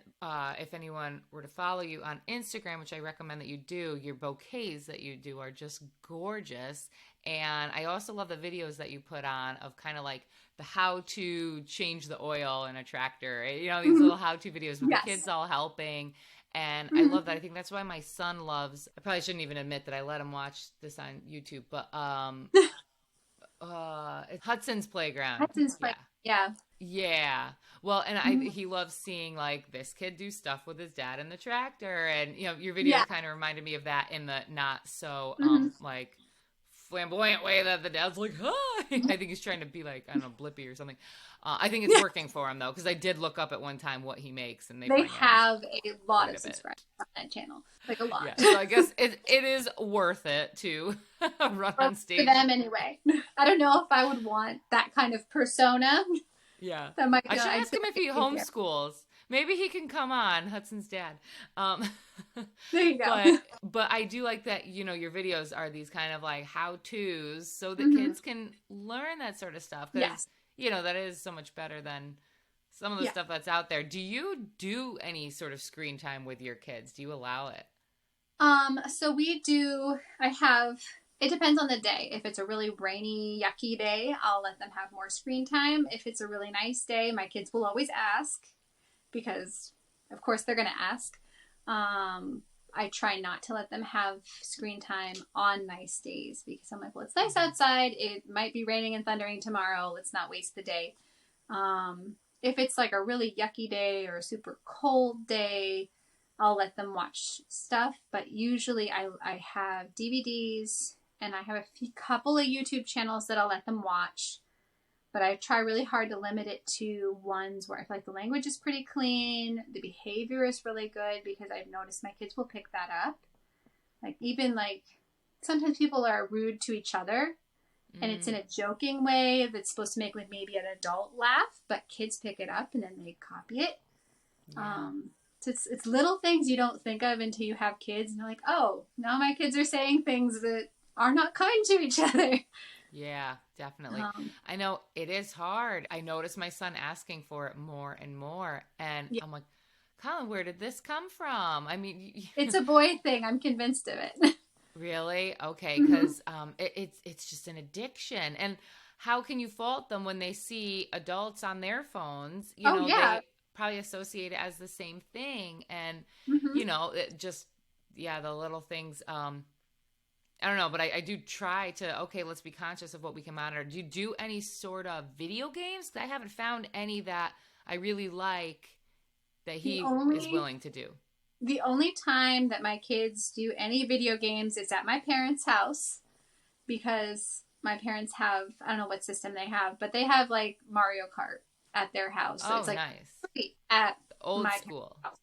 Speaker 1: if anyone were to follow you on Instagram, which I recommend that you do, your bouquets that you do are just gorgeous. And I also love the videos that you put on of kind of like the how to change the oil in a tractor. You know, these little how to videos with the kids all helping. And I love that. I think that's why my son loves, I probably shouldn't even admit that I let him watch this on YouTube, but Hudson's Playground.
Speaker 2: Hudson's Playground. Yeah.
Speaker 1: Yeah. Well, and he loves seeing like this kid do stuff with his dad in the tractor, and you know, your video kind of reminded me of that in the not so like flamboyant way that the dad's like, hi. I think he's trying to be like, I don't know, Blippy or something. I think it's working for him though, because I did look up at one time what he makes, and they
Speaker 2: have a lot of subscribers on that channel, like a lot.
Speaker 1: Yeah, so I guess it is worth it to run on stage
Speaker 2: for them anyway. I don't know if I would want that kind of persona.
Speaker 1: Yeah,
Speaker 2: I should
Speaker 1: ask him if he homeschools, Maybe he can come on, Hudson's dad. Um,
Speaker 2: There you go.
Speaker 1: but I do like that, your videos are these kind of like how to's so that
Speaker 2: Hmm.
Speaker 1: kids can learn that sort of stuff because,
Speaker 2: Yes.
Speaker 1: that is so much better than some of the
Speaker 2: Yeah.
Speaker 1: stuff that's out there. Do you do any sort of screen time with your kids? Do you allow it?
Speaker 2: So we do, it depends on the day. If it's a really rainy, yucky day, I'll let them have more screen time. If it's a really nice day, my kids will always ask because, of course, they're going to ask. I try not to let them have screen time on nice days because I'm like, well, it's nice outside. It might be raining and thundering tomorrow. Let's not waste the day. If it's like a really yucky day or a super cold day, I'll let them watch stuff. But usually I have DVDs and I have couple of YouTube channels that I'll let them watch. But I try really hard to limit it to ones where I feel like the language is pretty clean, the behavior is really good because I've noticed my kids will pick that up. Like even like sometimes people are rude to each other and it's in a joking way that's supposed to make like maybe an adult laugh, but kids pick it up and then they copy it.
Speaker 1: Yeah.
Speaker 2: So it's little things you don't think of until you have kids and you're like, oh, now my kids are saying things that are not kind to each other.
Speaker 1: Yeah, definitely.
Speaker 2: Um,
Speaker 1: I know it is hard. I notice my son asking for it more and more. And
Speaker 2: yeah,
Speaker 1: I'm like, Colin, where did this come from? I mean,
Speaker 2: it's a boy thing. I'm convinced of it.
Speaker 1: really? Okay,
Speaker 2: Hmm.
Speaker 1: because it's just an addiction. And how can you fault them when they see adults on their phones?
Speaker 2: Oh yeah.
Speaker 1: They probably associate it as the same thing. And,
Speaker 2: Hmm.
Speaker 1: it just, yeah, the little things. I don't know, but I do try to, okay, let's be conscious of what we can monitor. Do you do any sort of video games? 'Cause I haven't found any that I really like that
Speaker 2: The
Speaker 1: he is
Speaker 2: only
Speaker 1: willing to do.
Speaker 2: the only time that my kids do any video games is at my parents' house because my parents have, I don't know what system they have, but they have like Mario Kart at their house. So
Speaker 1: Oh,
Speaker 2: it's like
Speaker 1: nice.
Speaker 2: free at
Speaker 1: Old
Speaker 2: my
Speaker 1: school.
Speaker 2: parents' house.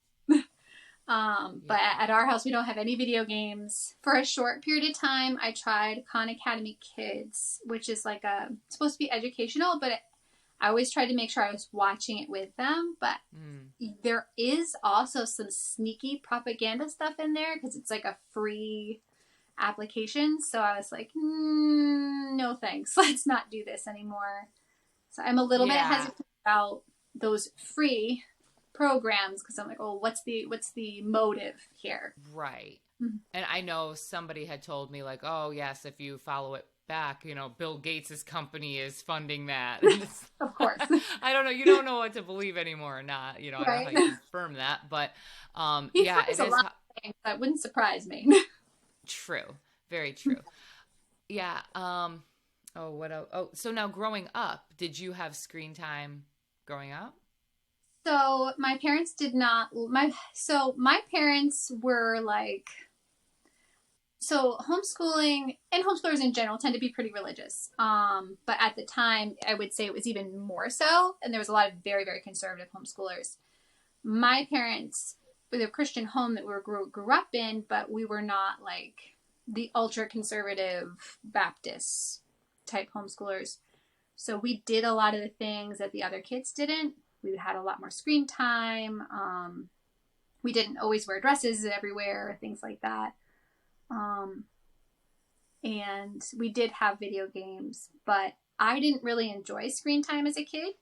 Speaker 2: But
Speaker 1: Yeah.
Speaker 2: at our house, we don't have any video games. For a short period of time, I tried Khan Academy Kids, which is like supposed to be educational, but I always tried to make sure I was watching it with them. But
Speaker 1: Mm.
Speaker 2: there is also some sneaky propaganda stuff in there because it's like a free application. So I was like, no thanks. Let's not do this anymore. So I'm a little bit
Speaker 1: Yeah.
Speaker 2: hesitant about those free programs because I'm like, oh, what's the motive here?
Speaker 1: Right.
Speaker 2: Mhm.
Speaker 1: And I know somebody had told me, like, oh, yes, if you follow it back, Bill Gates's company is funding that. And
Speaker 2: Of course.
Speaker 1: I don't know. You don't know what to believe anymore or not. I don't know how
Speaker 2: Right.
Speaker 1: you confirm that. But
Speaker 2: He
Speaker 1: yeah,
Speaker 2: funds
Speaker 1: it
Speaker 2: a
Speaker 1: is
Speaker 2: lot of things. That wouldn't surprise me.
Speaker 1: true. Very true. Yeah. Oh, what else? Oh, so now growing up, did you have screen time growing up?
Speaker 2: So my parents did not my parents were like, so homeschooling and homeschoolers in general tend to be pretty religious. But at the time, I would say it was even more so, and there was a lot of very, very conservative homeschoolers. My parents were a Christian home that we grew up in, but we were not like the ultra conservative Baptist type homeschoolers. So we did a lot of the things that the other kids didn't. We had a lot more screen time. We didn't always wear dresses everywhere, things like that. Um, and we did have video games, but I didn't really enjoy screen time as a kid.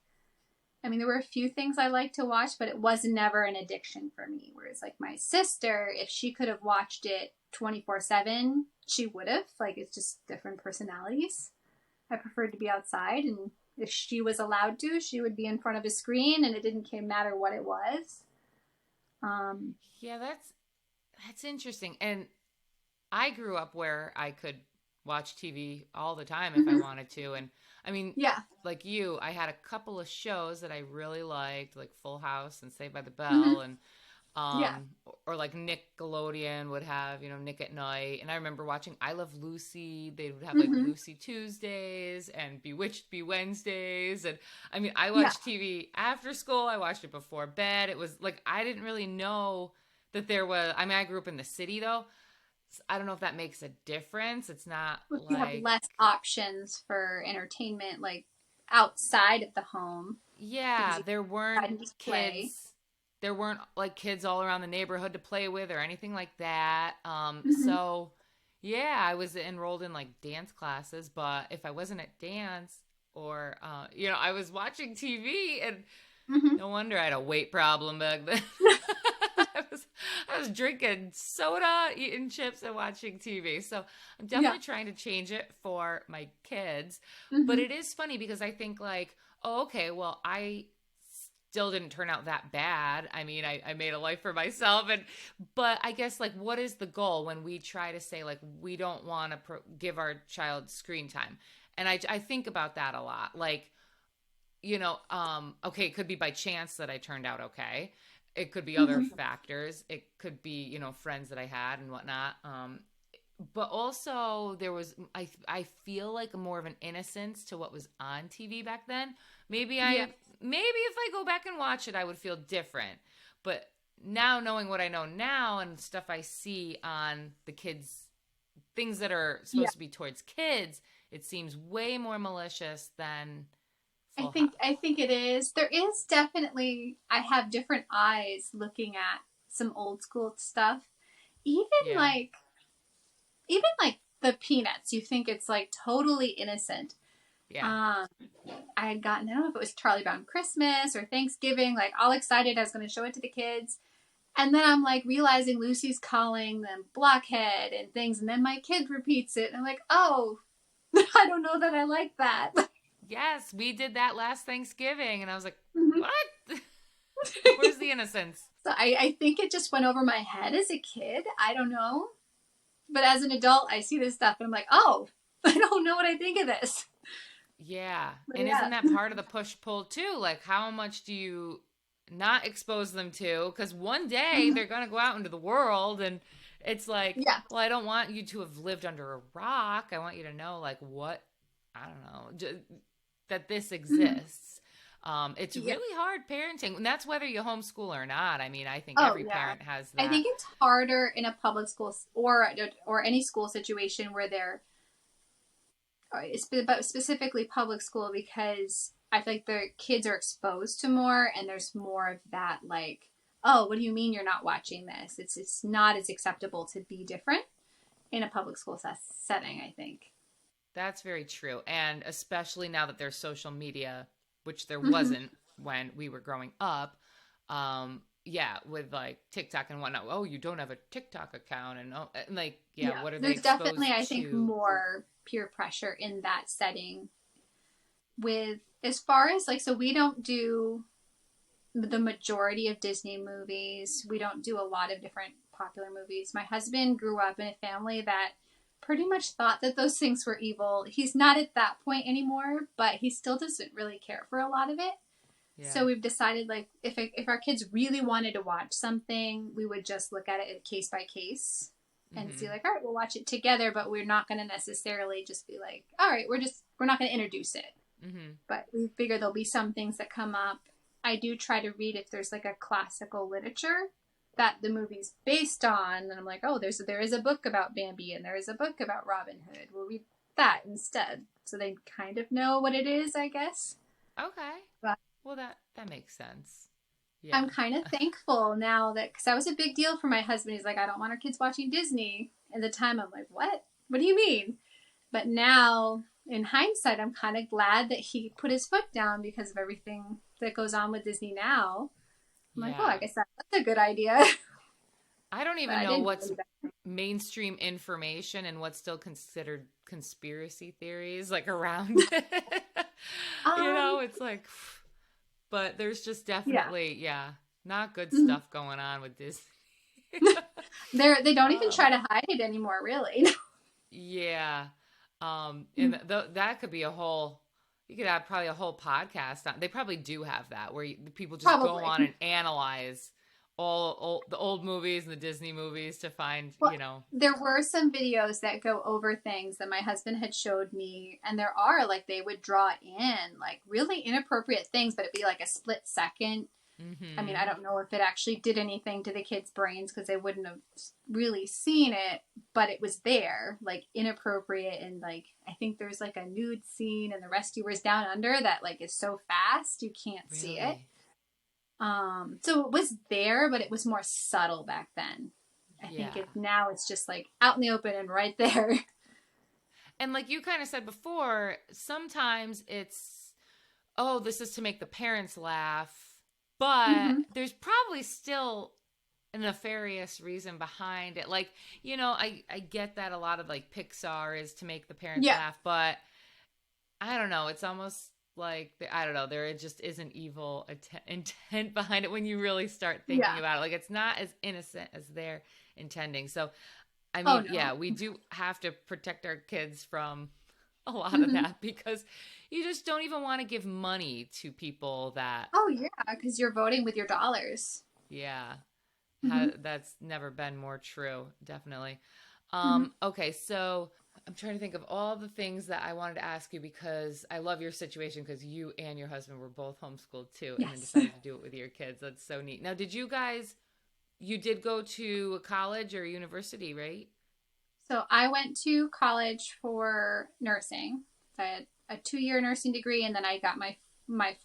Speaker 2: I mean, there were a few things I liked to watch, but it was never an addiction for me. Whereas, like, my sister, if she could have watched it 24/7, she would have. Like, it's just different personalities. I preferred to be outside, and if she was allowed to, she would be in front of a screen, and it didn't matter what it was. Um,
Speaker 1: Yeah, that's interesting. And I grew up where I could watch TV all the time if I
Speaker 2: mhm.
Speaker 1: wanted to. And I mean,
Speaker 2: Yeah.
Speaker 1: like you, I had a couple of shows that I really liked, like Full House and Saved by the
Speaker 2: Hmm.
Speaker 1: Bell, and
Speaker 2: Yeah.
Speaker 1: or like Nickelodeon would have, Nick at Night. And I remember watching I Love Lucy. They would have like
Speaker 2: Hmm.
Speaker 1: Lucy Tuesdays and Bewitched Be Wednesdays. And I mean, I
Speaker 2: Yeah.
Speaker 1: watched TV after school. I watched it before bed. It was like I didn't really know that there was. I mean, I grew up in the city though. I don't know if that makes a difference. It's not
Speaker 2: If you have
Speaker 1: like,
Speaker 2: less options for entertainment, like outside of the home, because
Speaker 1: yeah,
Speaker 2: you
Speaker 1: there
Speaker 2: can
Speaker 1: weren't
Speaker 2: and just play.
Speaker 1: kids there weren't like kids all around the neighborhood to play with or anything like that.
Speaker 2: Hmm.
Speaker 1: So yeah, I was enrolled in like dance classes, but if I wasn't at dance or I was watching TV, and
Speaker 2: Hmm.
Speaker 1: no wonder I had a weight problem back then. I was I was drinking soda, eating chips, and watching TV. So I'm
Speaker 2: Yeah.
Speaker 1: definitely trying to change it for my kids. But
Speaker 2: Hmm.
Speaker 1: it is funny because I think like, oh, okay, well, I still didn't turn out that bad. I mean, I made a life for myself, but I guess like, what is the goal when we try to say like we don't want to give our child screen time? And I think about that a lot. Like, okay, it could be by chance that I turned out okay. It could be other
Speaker 2: Hmm.
Speaker 1: factors. It could be, friends that I had and whatnot. But also there was, I feel like more of an innocence to what was on TV back then.
Speaker 2: Yeah.
Speaker 1: Maybe if I go back and watch it, I would feel different. But now knowing what I know now and stuff I see on the kids, things that are
Speaker 2: Yeah.
Speaker 1: supposed to be towards kids, it seems way more malicious than
Speaker 2: I
Speaker 1: Full
Speaker 2: think
Speaker 1: House.
Speaker 2: I think it is. There is definitely I have different eyes looking at some old school stuff. Even
Speaker 1: Yeah.
Speaker 2: like even like the Peanuts, you think it's like totally innocent.
Speaker 1: Yeah.
Speaker 2: Um I had gotten, I don't know if it was Charlie Brown Christmas or Thanksgiving, like all excited I was going to show it to the kids. And then I'm like realizing Lucy's calling them blockhead and things, and then my kid repeats it, and I'm like, oh, I don't know that I like that.
Speaker 1: Yes, we did that last Thanksgiving, and I was like,
Speaker 2: Mhm.
Speaker 1: "What? Where's the innocence?"
Speaker 2: So I think it just went over my head as a kid. I don't know. But as an adult, I see this stuff and I'm like, oh, I don't know what I think of this.
Speaker 1: Yeah,
Speaker 2: But
Speaker 1: and isn't
Speaker 2: yeah.
Speaker 1: that part of the push pull too? Like, how much do you not expose them to? Because one day
Speaker 2: Mhm.
Speaker 1: they're gonna go out into the world, and it's like,
Speaker 2: Yeah.
Speaker 1: well, I don't want you to have lived under a rock. I want you to know, like, what I don't know, that this
Speaker 2: Mhm.
Speaker 1: exists. It's
Speaker 2: Yeah.
Speaker 1: really hard parenting, and that's whether you homeschool or not. I mean, I think
Speaker 2: Oh,
Speaker 1: every
Speaker 2: yeah.
Speaker 1: parent has
Speaker 2: I
Speaker 1: that.
Speaker 2: think it's harder in a public school or any school situation where they're but specifically public school because I feel like the kids are exposed to more and there's more of that like, oh, what do you mean you're not watching this? It's not as acceptable to be different in a public school setting, I think.
Speaker 1: That's very true. And especially now that there's social media, which there
Speaker 2: Hmm.
Speaker 1: wasn't when we were growing up. Yeah, with like TikTok and whatnot. Oh, you don't have a TikTok account. And, oh, and like, yeah,
Speaker 2: Yeah,
Speaker 1: what are they
Speaker 2: there's definitely
Speaker 1: exposed
Speaker 2: I think
Speaker 1: to?
Speaker 2: more peer pressure in that setting with as far as like so we don't do the majority of Disney movies. We don't do a lot of different popular movies. My husband grew up in a family that pretty much thought that those things were evil. He's not at that point anymore, but he still doesn't really care for a lot of it.
Speaker 1: Yeah.
Speaker 2: So we've decided like if our kids really wanted to watch something, we would just look at it case by case and see
Speaker 1: Mm-hmm.
Speaker 2: like, all right, we'll watch it together, but we're not going to necessarily just be like, all right, we're not going to introduce it.
Speaker 1: Mm-hmm.
Speaker 2: But we figure there'll be some things that come up. I do try to read if there's like a classical literature that the movie's based on, and I'm like, oh, there is a book about Bambi and there is a book about Robin Hood. We'll read that instead, so they kind of know what it is, I guess.
Speaker 1: Okay.
Speaker 2: But
Speaker 1: Well, that makes sense. Yeah.
Speaker 2: I'm kind of thankful now that because that was a big deal for my husband. He's like, I don't want our kids watching Disney. At the time, I'm like, what? What do you mean? But now, in hindsight, I'm kind of glad that he put his foot down because of everything that goes on with Disney now. I'm like, oh, I
Speaker 1: Yeah.
Speaker 2: guess that's a good idea.
Speaker 1: I don't
Speaker 2: But
Speaker 1: even
Speaker 2: I
Speaker 1: know
Speaker 2: didn't know
Speaker 1: what's
Speaker 2: any better.
Speaker 1: mainstream information and what's still considered conspiracy theories like around it.
Speaker 2: Um,
Speaker 1: It's like, but there's just
Speaker 2: yeah.
Speaker 1: definitely, yeah, not good
Speaker 2: Mhm.
Speaker 1: stuff going on with Disney.
Speaker 2: They don't even
Speaker 1: uh,
Speaker 2: try to hide it anymore, really.
Speaker 1: yeah. And that could be a whole, you could have probably a whole podcast on. They probably do have that where the people just go
Speaker 2: Probably.
Speaker 1: on and analyze all the old movies and the Disney movies to find,
Speaker 2: Well, there were some videos that go over things that my husband had showed me, and there are like they would draw in like really inappropriate things, but it'd be like a split second. I mean, I
Speaker 1: mm-hmm.
Speaker 2: don't know if it actually did anything to the kids' brains because they wouldn't have really seen it, but it was there, like inappropriate. And like, I think there's like a nude scene in The Rescuers Down Under that like is so fast you can't see it.
Speaker 1: Really?
Speaker 2: So it was there, but it was more subtle back then. I think now it's just like out in the open and right there.
Speaker 1: And like you kind of said before, sometimes it's, oh, this is to make the parents laugh, but there's probably still a nefarious reason behind it. Like, I get that a lot of like Pixar is to make the parents laugh, but I don't know. It's almost like, I don't know, there just isn't evil intent behind it when you really start thinking about it. Like, it's not as innocent as they're intending. So, I mean, we do have to protect our kids from a lot of that, because you just don't even want to give money to people that...
Speaker 2: Oh, yeah, because you're voting with your dollars.
Speaker 1: Yeah. That's never been more true, definitely. Okay, so I'm trying to think of all the things that I wanted to ask you, because I love your situation, because you and your husband were both homeschooled too, and then decided to do it with your kids. That's so neat. Now, you did go to a college or a university, right?
Speaker 2: So I went to college for nursing. So I had a 2-year nursing degree, and then I got my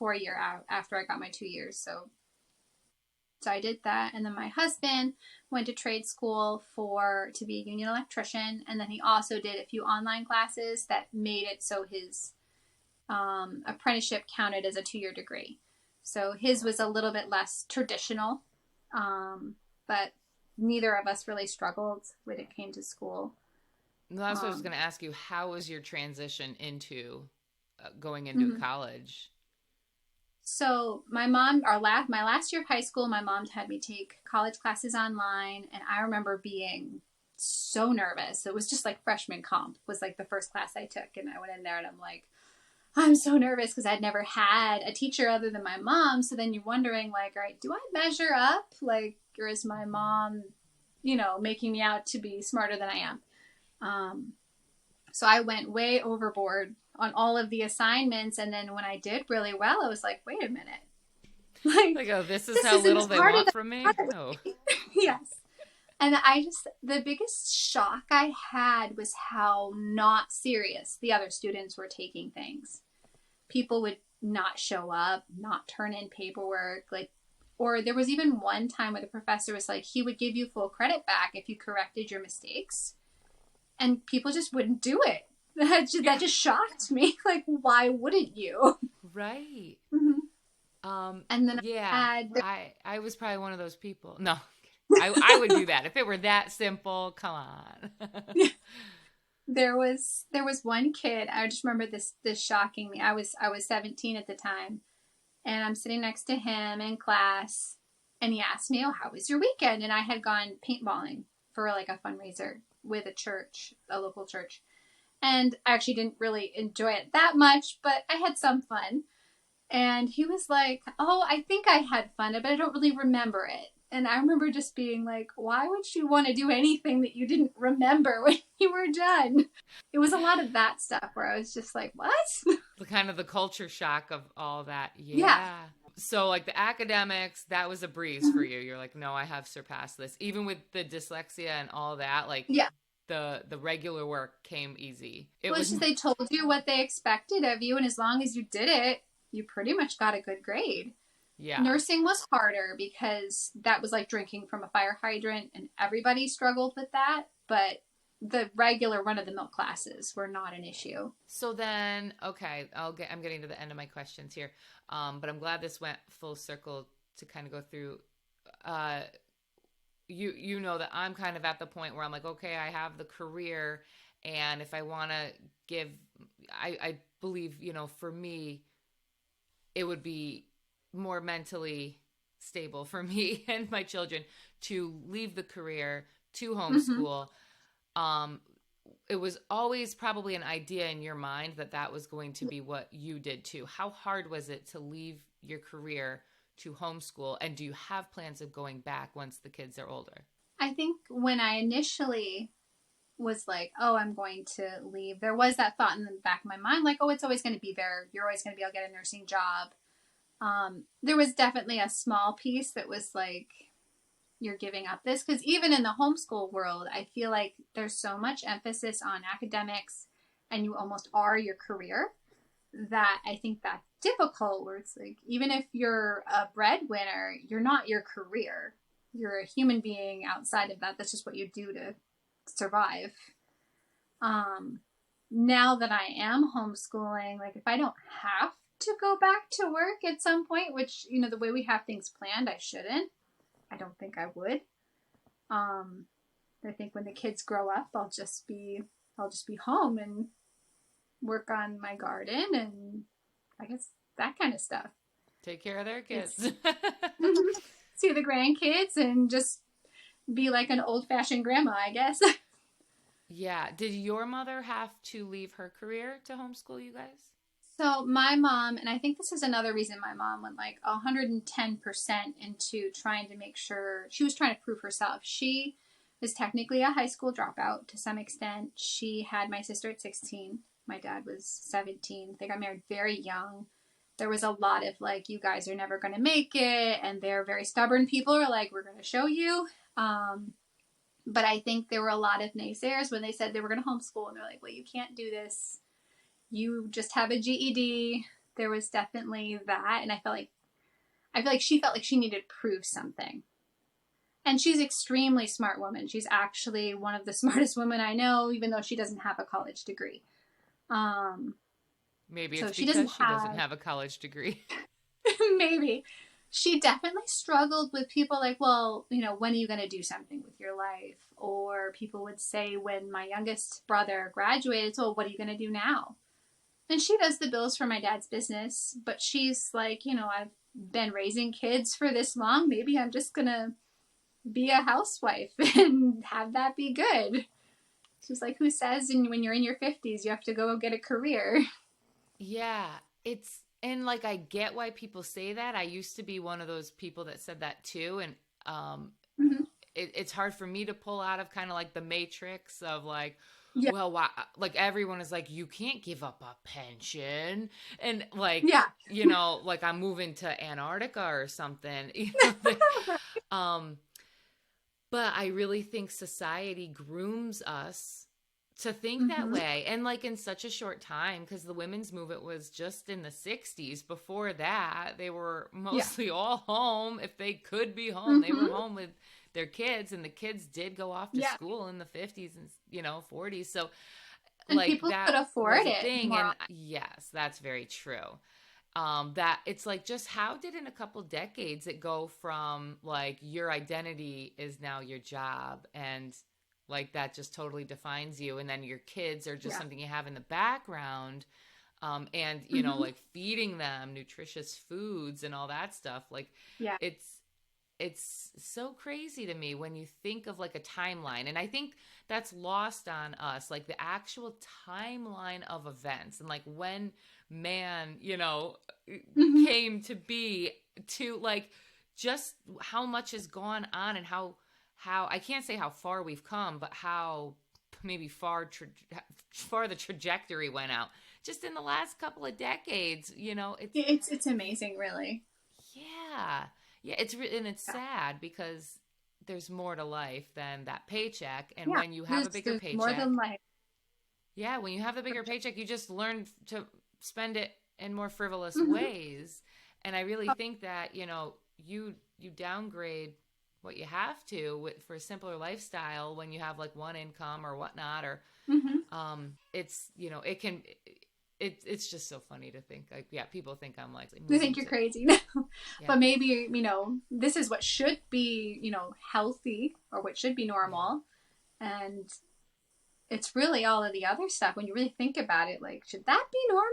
Speaker 2: 4-year out after I got my 2 years. So I did that. And then my husband went to trade school to be a union electrician. And then he also did a few online classes that made it so his apprenticeship counted as a 2-year degree. So his was a little bit less traditional, but neither of us really struggled when it came to school.
Speaker 1: That's what I was going to ask you. How was your transition into going into college?
Speaker 2: So my last year of high school, my mom had me take college classes online, and I remember being so nervous. It was just like freshman comp was like the first class I took, and I went in there and I'm like, I'm so nervous because I'd never had a teacher other than my mom. So then you're wondering like, all right, do I measure up? Like, or is my mom, making me out to be smarter than I am? So I went way overboard on all of the assignments. And then when I did really well, I was like, wait a minute.
Speaker 1: Like, oh, this is how little they want from me? Oh.
Speaker 2: Yes. And the biggest shock I had was how not serious the other students were taking things. People would not show up, not turn in paperwork, or there was even one time where the professor was like, he would give you full credit back if you corrected your mistakes. And people just wouldn't do it. That just shocked me. Like, why wouldn't you?
Speaker 1: Right.
Speaker 2: And then
Speaker 1: I was probably one of those people. No, I would do that if it were that simple. Come on.
Speaker 2: There was one kid. I just remember this shocking me. I was 17 at the time, and I'm sitting next to him in class, and he asked me, "Oh, how was your weekend?" And I had gone paintballing for like a fundraiser with a local church. And I actually didn't really enjoy it that much, but I had some fun. And he was like, "Oh, I think I had fun, but I don't really remember it." And I remember just being like, why would you want to do anything that you didn't remember when you were done? It was a lot of that stuff where I was just like, what?
Speaker 1: The culture shock of all that. Yeah. So like the academics, that was a breeze for you. You're like, no, I have surpassed this. Even with the dyslexia and all that, the regular work came easy. It was just
Speaker 2: they told you what they expected of you, and as long as you did it, you pretty much got a good grade. Yeah. Nursing was harder because that was like drinking from a fire hydrant, and everybody struggled with that. But the regular run-of-the-mill classes were not an issue.
Speaker 1: So then, okay, I'm getting to the end of my questions here, but I'm glad this went full circle to kind of go through. You know that I'm kind of at the point where I'm like, okay, I have the career, and if I want to give, I believe, for me, it would be more mentally stable for me and my children to leave the career to homeschool. It was always probably an idea in your mind that was going to be what you did too. How hard was it to leave your career to homeschool? And do you have plans of going back once the kids are older?
Speaker 2: I think when I initially was like, oh, I'm going to leave, there was that thought in the back of my mind, like, oh, it's always going to be there. You're always going to be able to get a nursing job. There was definitely a small piece that was like, you're giving up this. Because even in the homeschool world, I feel like there's so much emphasis on academics, and you almost are your career, that I think that difficult where it's like, even if you're a breadwinner, you're not your career. You're a human being outside of that. That's just what you do to survive. Now that I am homeschooling, like if I don't have to go back to work at some point, which, you know, the way we have things planned, I shouldn't. I don't think I would. I think when the kids grow up, I'll just be home and work on my garden and I guess that kind of stuff.
Speaker 1: Take care of their kids.
Speaker 2: See the grandkids and just be like an old-fashioned grandma, I guess.
Speaker 1: Yeah. Did your mother have to leave her career to homeschool you guys?
Speaker 2: So my mom, and I think this is another reason my mom went like 110% into trying to make sure, she was trying to prove herself. She is technically a high school dropout to some extent. She had my sister at 16. My dad was 17. They got married very young. There was a lot of like, you guys are never going to make it. And they're very stubborn people are like, we're going to show you. But I think there were a lot of naysayers when they said they were going to homeschool. And they're like, well, you can't do this. You just have a GED. There was definitely that. And I feel like she felt like she needed to prove something. And she's an extremely smart woman. She's actually one of the smartest women I know, even though she doesn't have a college degree.
Speaker 1: Maybe
Speaker 2: so
Speaker 1: it's because she doesn't have a college degree.
Speaker 2: Maybe. She definitely struggled with people like, well, you know, when are you going to do something with your life? Or people would say when my youngest brother graduated, so what are you going to do now? And she does the bills for my dad's business, but she's like, you know, I've been raising kids for this long. Maybe I'm just going to be a housewife and have that be good. She's like, who says when you're in your 50s, you have to go get a career?
Speaker 1: Yeah, and like, I get why people say that. I used to be one of those people that said that too. And it's hard for me to pull out of kind of like the matrix of like, yeah. Well, why, like everyone is like, you can't give up a pension. And like, yeah. You know, like I'm moving to Antarctica or something. You know, but I really think society grooms us to think that way. And like in such a short time, because the women's movement was just in the 60s. Before that, they were mostly all home. If they could be home, they were home with their kids, and the kids did go off to school in the 50s and, you know, 40s. So
Speaker 2: and
Speaker 1: like
Speaker 2: people
Speaker 1: that
Speaker 2: could afford it
Speaker 1: thing. And yes, that's very true. That it's like, just how did in a couple decades it go from like your identity is now your job, and like that just totally defines you, and then your kids are just something you have in the background, and you know, like feeding them nutritious foods and all that stuff. Like it's so crazy to me when you think of like a timeline, and I think that's lost on us, like the actual timeline of events and like when man, you know, came to be, to like just how much has gone on, and how I can't say how far we've come, but how maybe far the trajectory went out just in the last couple of decades. You know,
Speaker 2: it's amazing, really.
Speaker 1: Yeah, it's sad because there's more to life than that paycheck, and when you have a bigger paycheck,
Speaker 2: more than life.
Speaker 1: Yeah, when you have a bigger paycheck, you just learn to spend it in more frivolous ways. And I really think that, you know, you downgrade what you have to for a simpler lifestyle when you have like one income or whatnot, or it's, you know, it's just so funny to think like, yeah, people think I'm like,
Speaker 2: they think you're crazy. But maybe, you know, this is what should be, you know, healthy, or what should be normal. And it's really all of the other stuff when you really think about it. Like, should that be normal?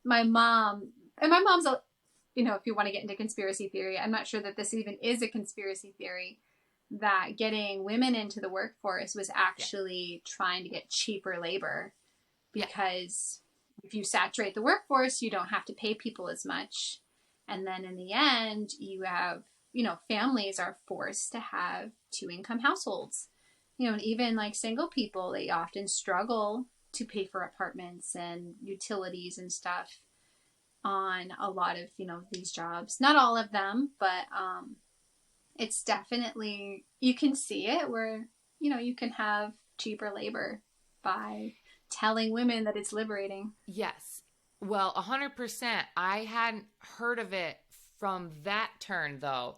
Speaker 2: My mom's a, you know, if you want to get into conspiracy theory, I'm not sure that this even is a conspiracy theory, that getting women into the workforce was actually trying to get cheaper labor, because if you saturate the workforce, you don't have to pay people as much. And then in the end, you have, you know, families are forced to have 2-income households. You know, and even like single people, they often struggle to pay for apartments and utilities and stuff on a lot of, you know, these jobs. Not all of them, but it's definitely, you can see it where, you know, you can have cheaper labor by telling women that it's liberating.
Speaker 1: Yes. Well, 100%. I hadn't heard of it from that turn, though,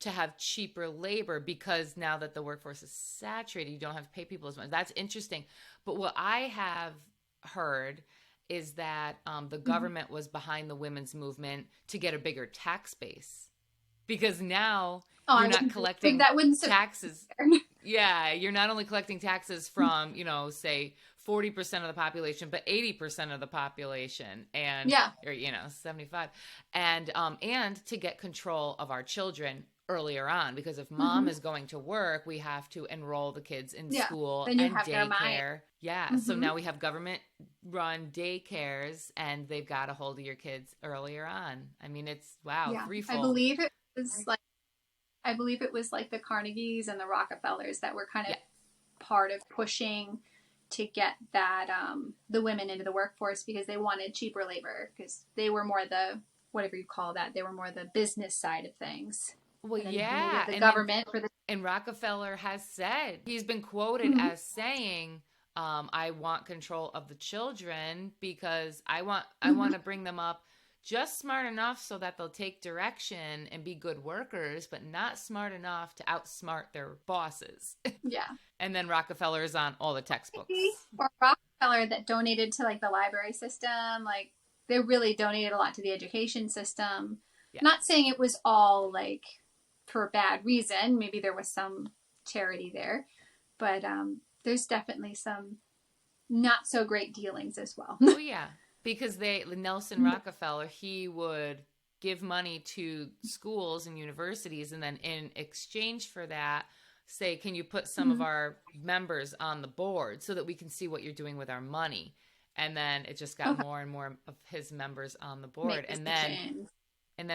Speaker 1: to have cheaper labor because now that the workforce is saturated, you don't have to pay people as much. That's interesting. But what I have heard is that the
Speaker 2: Mhm.
Speaker 1: government was behind the women's movement to get a bigger tax base because now
Speaker 2: Oh,
Speaker 1: you're not collecting
Speaker 2: that wouldn't surprise
Speaker 1: taxes.
Speaker 2: me.
Speaker 1: Yeah, you're not only collecting taxes from, say 40% of the population, but 80% of the population and
Speaker 2: Yeah.
Speaker 1: or 75 and to get control of our children earlier on because if mom
Speaker 2: Hmm.
Speaker 1: is going to work, we have to enroll the kids in
Speaker 2: Yeah.
Speaker 1: school
Speaker 2: Then you
Speaker 1: and
Speaker 2: have their mind.
Speaker 1: daycare. Yeah, so
Speaker 2: Hmm.
Speaker 1: now we have government run daycares and they've got a hold of your kids earlier on. I mean, it's wow,
Speaker 2: Yeah.
Speaker 1: threefold.
Speaker 2: I believe it was like the Carnegies and the Rockefellers that were kind of
Speaker 1: Yeah.
Speaker 2: part of pushing to get that the women into the workforce because they wanted cheaper labor because they were more the whatever you call that, they were more the business side of things.
Speaker 1: Well,
Speaker 2: And then you
Speaker 1: yeah,
Speaker 2: have the
Speaker 1: and then
Speaker 2: government for the.
Speaker 1: and Rockefeller has said, he's been quoted
Speaker 2: Mhm.
Speaker 1: as saying, I want control of the children because I want
Speaker 2: Mhm.
Speaker 1: to bring them up just smart enough so that they'll take direction and be good workers, but not smart enough to outsmart their bosses.
Speaker 2: Yeah.
Speaker 1: And then Rockefeller is on all the textbooks.
Speaker 2: Or Rockefeller that donated to like the library system. Like they really donated a lot to the education system.
Speaker 1: Yeah.
Speaker 2: Not saying it was all like for a bad reason. Maybe there was some charity there, but there's definitely some not so great dealings as well.
Speaker 1: Oh yeah, because Nelson Rockefeller, he would give money to schools and universities, and then in exchange for that, say, can you put some of
Speaker 2: Mhm.
Speaker 1: our members on the board so that we can see what you're doing with our money? And then it just got
Speaker 2: Okay.
Speaker 1: more and more of his members on the board,
Speaker 2: Make
Speaker 1: and then
Speaker 2: decisions.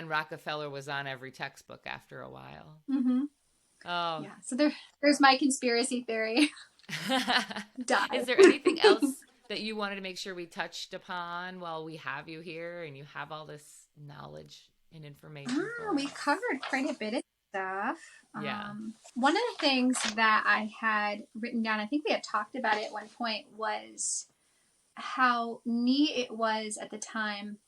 Speaker 1: Rockefeller was on every textbook after a while.
Speaker 2: Mm-hmm.
Speaker 1: Oh.
Speaker 2: Yeah. So there's my conspiracy theory.
Speaker 1: Is
Speaker 2: Die.
Speaker 1: there anything else that you wanted to make sure we touched upon while we have you here and you have all this knowledge and information for
Speaker 2: We
Speaker 1: us?
Speaker 2: covered quite a bit of stuff.
Speaker 1: Yeah.
Speaker 2: One of the things that I had written down, I think we had talked about it at one point, was how neat it was at the time.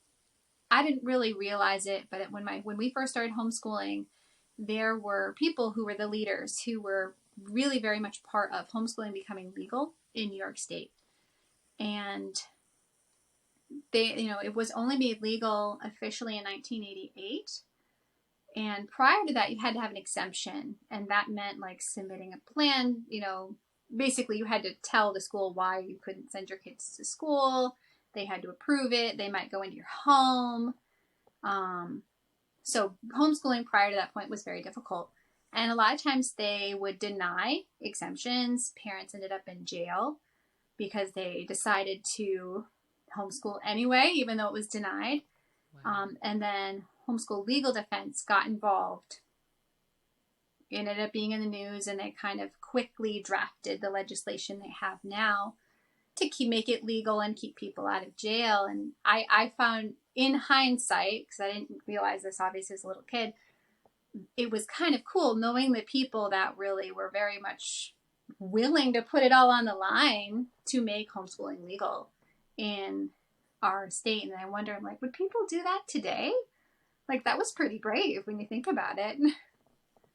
Speaker 2: I didn't really realize it, but when we first started homeschooling, there were people who were the leaders who were really very much part of homeschooling becoming legal in New York State. And it was only made legal officially in 1988. And prior to that, you had to have an exemption. And that meant like submitting a plan, basically you had to tell the school why you couldn't send your kids to school. They had to approve it. They might go into your home. So homeschooling prior to that point was very difficult. And a lot of times they would deny exemptions. Parents ended up in jail because they decided to homeschool anyway, even though it was denied.
Speaker 1: Wow.
Speaker 2: And then homeschool legal defense got involved. It ended up being in the news, and they kind of quickly drafted the legislation they have now to make it legal and keep people out of jail. And I found in hindsight, because I didn't realize this obviously as a little kid, it was kind of cool knowing the people that really were very much willing to put it all on the line to make homeschooling legal in our state. And I wonder, like, would people do that today? Like, that was pretty brave when you think about it.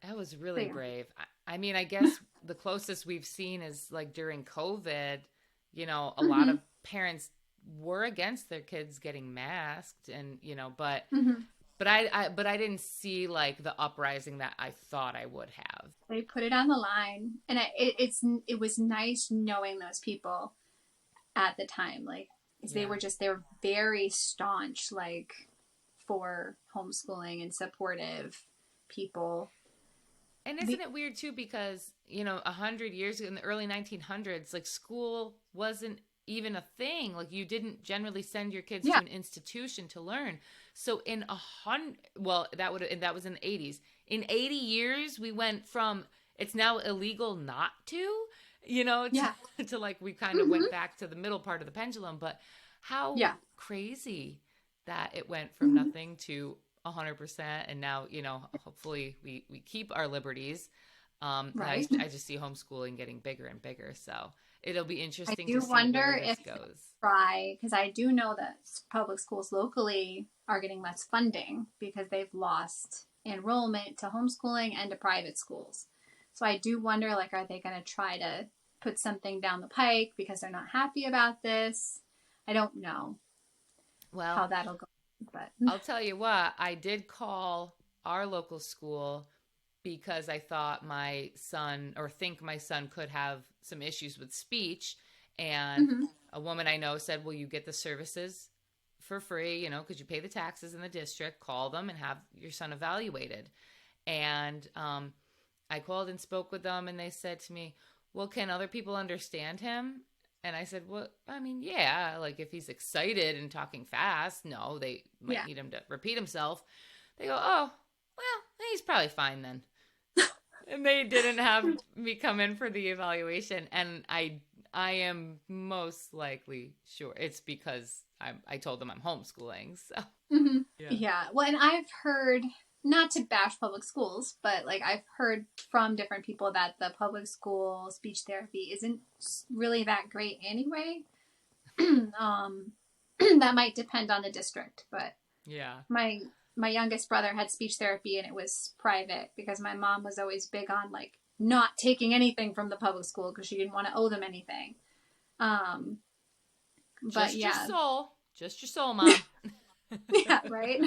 Speaker 1: That was really
Speaker 2: Yeah.
Speaker 1: brave. I mean, I guess the closest we've seen is like during COVID, a lot of parents were against their kids getting masked and, but
Speaker 2: Mm-hmm.
Speaker 1: I didn't see like the uprising that I thought I would have.
Speaker 2: They put it on the line, and it was nice knowing those people at the time, like, because
Speaker 1: Yeah.
Speaker 2: they were very staunch, like, for homeschooling and supportive people.
Speaker 1: And isn't it weird too? Because, 100 years ago in the early 1900s, like school wasn't even a thing. Like you didn't generally send your kids to
Speaker 2: Yeah.
Speaker 1: an institution to learn. So in that was in the 80s. In 80 years, we went from it's now illegal not to,
Speaker 2: Yeah.
Speaker 1: to like we kind of went back to the middle part of the pendulum. But how
Speaker 2: Yeah.
Speaker 1: crazy that it went from nothing to 100%, and now hopefully we keep our liberties.
Speaker 2: Right.
Speaker 1: I just see homeschooling getting bigger and bigger, so It'll be
Speaker 2: I
Speaker 1: interesting
Speaker 2: do
Speaker 1: to see
Speaker 2: wonder
Speaker 1: where this
Speaker 2: if
Speaker 1: goes.
Speaker 2: try, because I do know that public schools locally are getting less funding because they've lost enrollment to homeschooling and to private schools. So I do wonder, like, are they going to try to put something down the pike because they're not happy about this? I don't know how that'll go. But
Speaker 1: I'll tell you what, I did call our local school because I thought my son, or think my son, could have some issues with speech. And a woman I know said, well, you get the services for free, you know, because you pay the taxes in the district. Call them and have your son evaluated. And I called and spoke with them, and they said to me, well, can other people understand him? And I said, well, I mean, yeah, like if he's excited and talking fast, no, they might need him to repeat himself. They go, oh, well, he's probably fine then. And they didn't have me come in for the evaluation. And I am most likely sure it's because I told them I'm homeschooling. So
Speaker 2: yeah. Well, and I've heard, not to bash public schools, but like I've heard from different people that the public school speech therapy isn't really that great anyway. That might depend on the district, but
Speaker 1: yeah,
Speaker 2: my youngest brother had speech therapy and it was private because my mom was always big on like not taking anything from the public school because she didn't want to owe them anything. But
Speaker 1: your soul, just your soul, Mom.
Speaker 2: Yeah, right.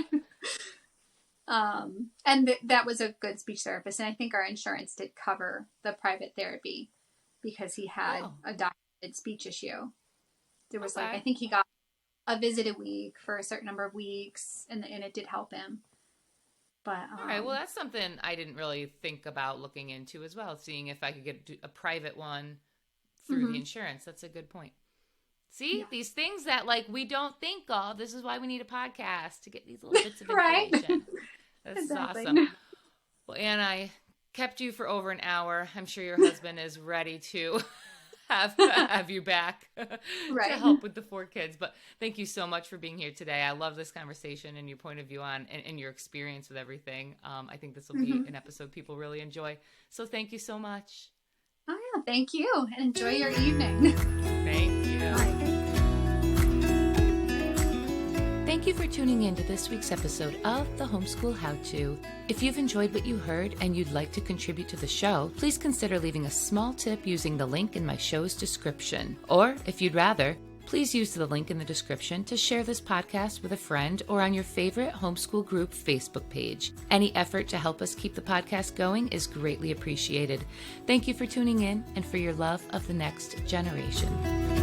Speaker 2: And that was a good speech therapist, and I think our insurance did cover the private therapy because he had a documented speech issue. There was like, I think he got a visit a week for a certain number of weeks, and it did help him. But
Speaker 1: all right, well, that's something I didn't really think about looking into as well, seeing if I could get a private one through the insurance. That's a good point. See, these things that like we don't think of. This is why we need a podcast to get these little bits of information. That's
Speaker 2: exactly.
Speaker 1: awesome. Well, Anne, I kept you for over an hour. I'm sure your husband is ready to have you back to help with the 4 kids. But thank you so much for being here today. I love this conversation and your point of view on and your experience with everything. I think this will be an episode people really enjoy. So thank you so much.
Speaker 2: Oh, yeah. Thank you. And enjoy your evening.
Speaker 1: Thank you.
Speaker 2: Bye.
Speaker 1: Thank you for tuning in to this week's episode of the Homeschool How-To. If you've enjoyed what you heard and you'd like to contribute to the show, please consider leaving a small tip using the link in my show's description. Or, if you'd rather, please use the link in the description to share this podcast with a friend or on your favorite homeschool group Facebook page. Any effort to help us keep the podcast going is greatly appreciated. Thank you for tuning in and for your love of the next generation.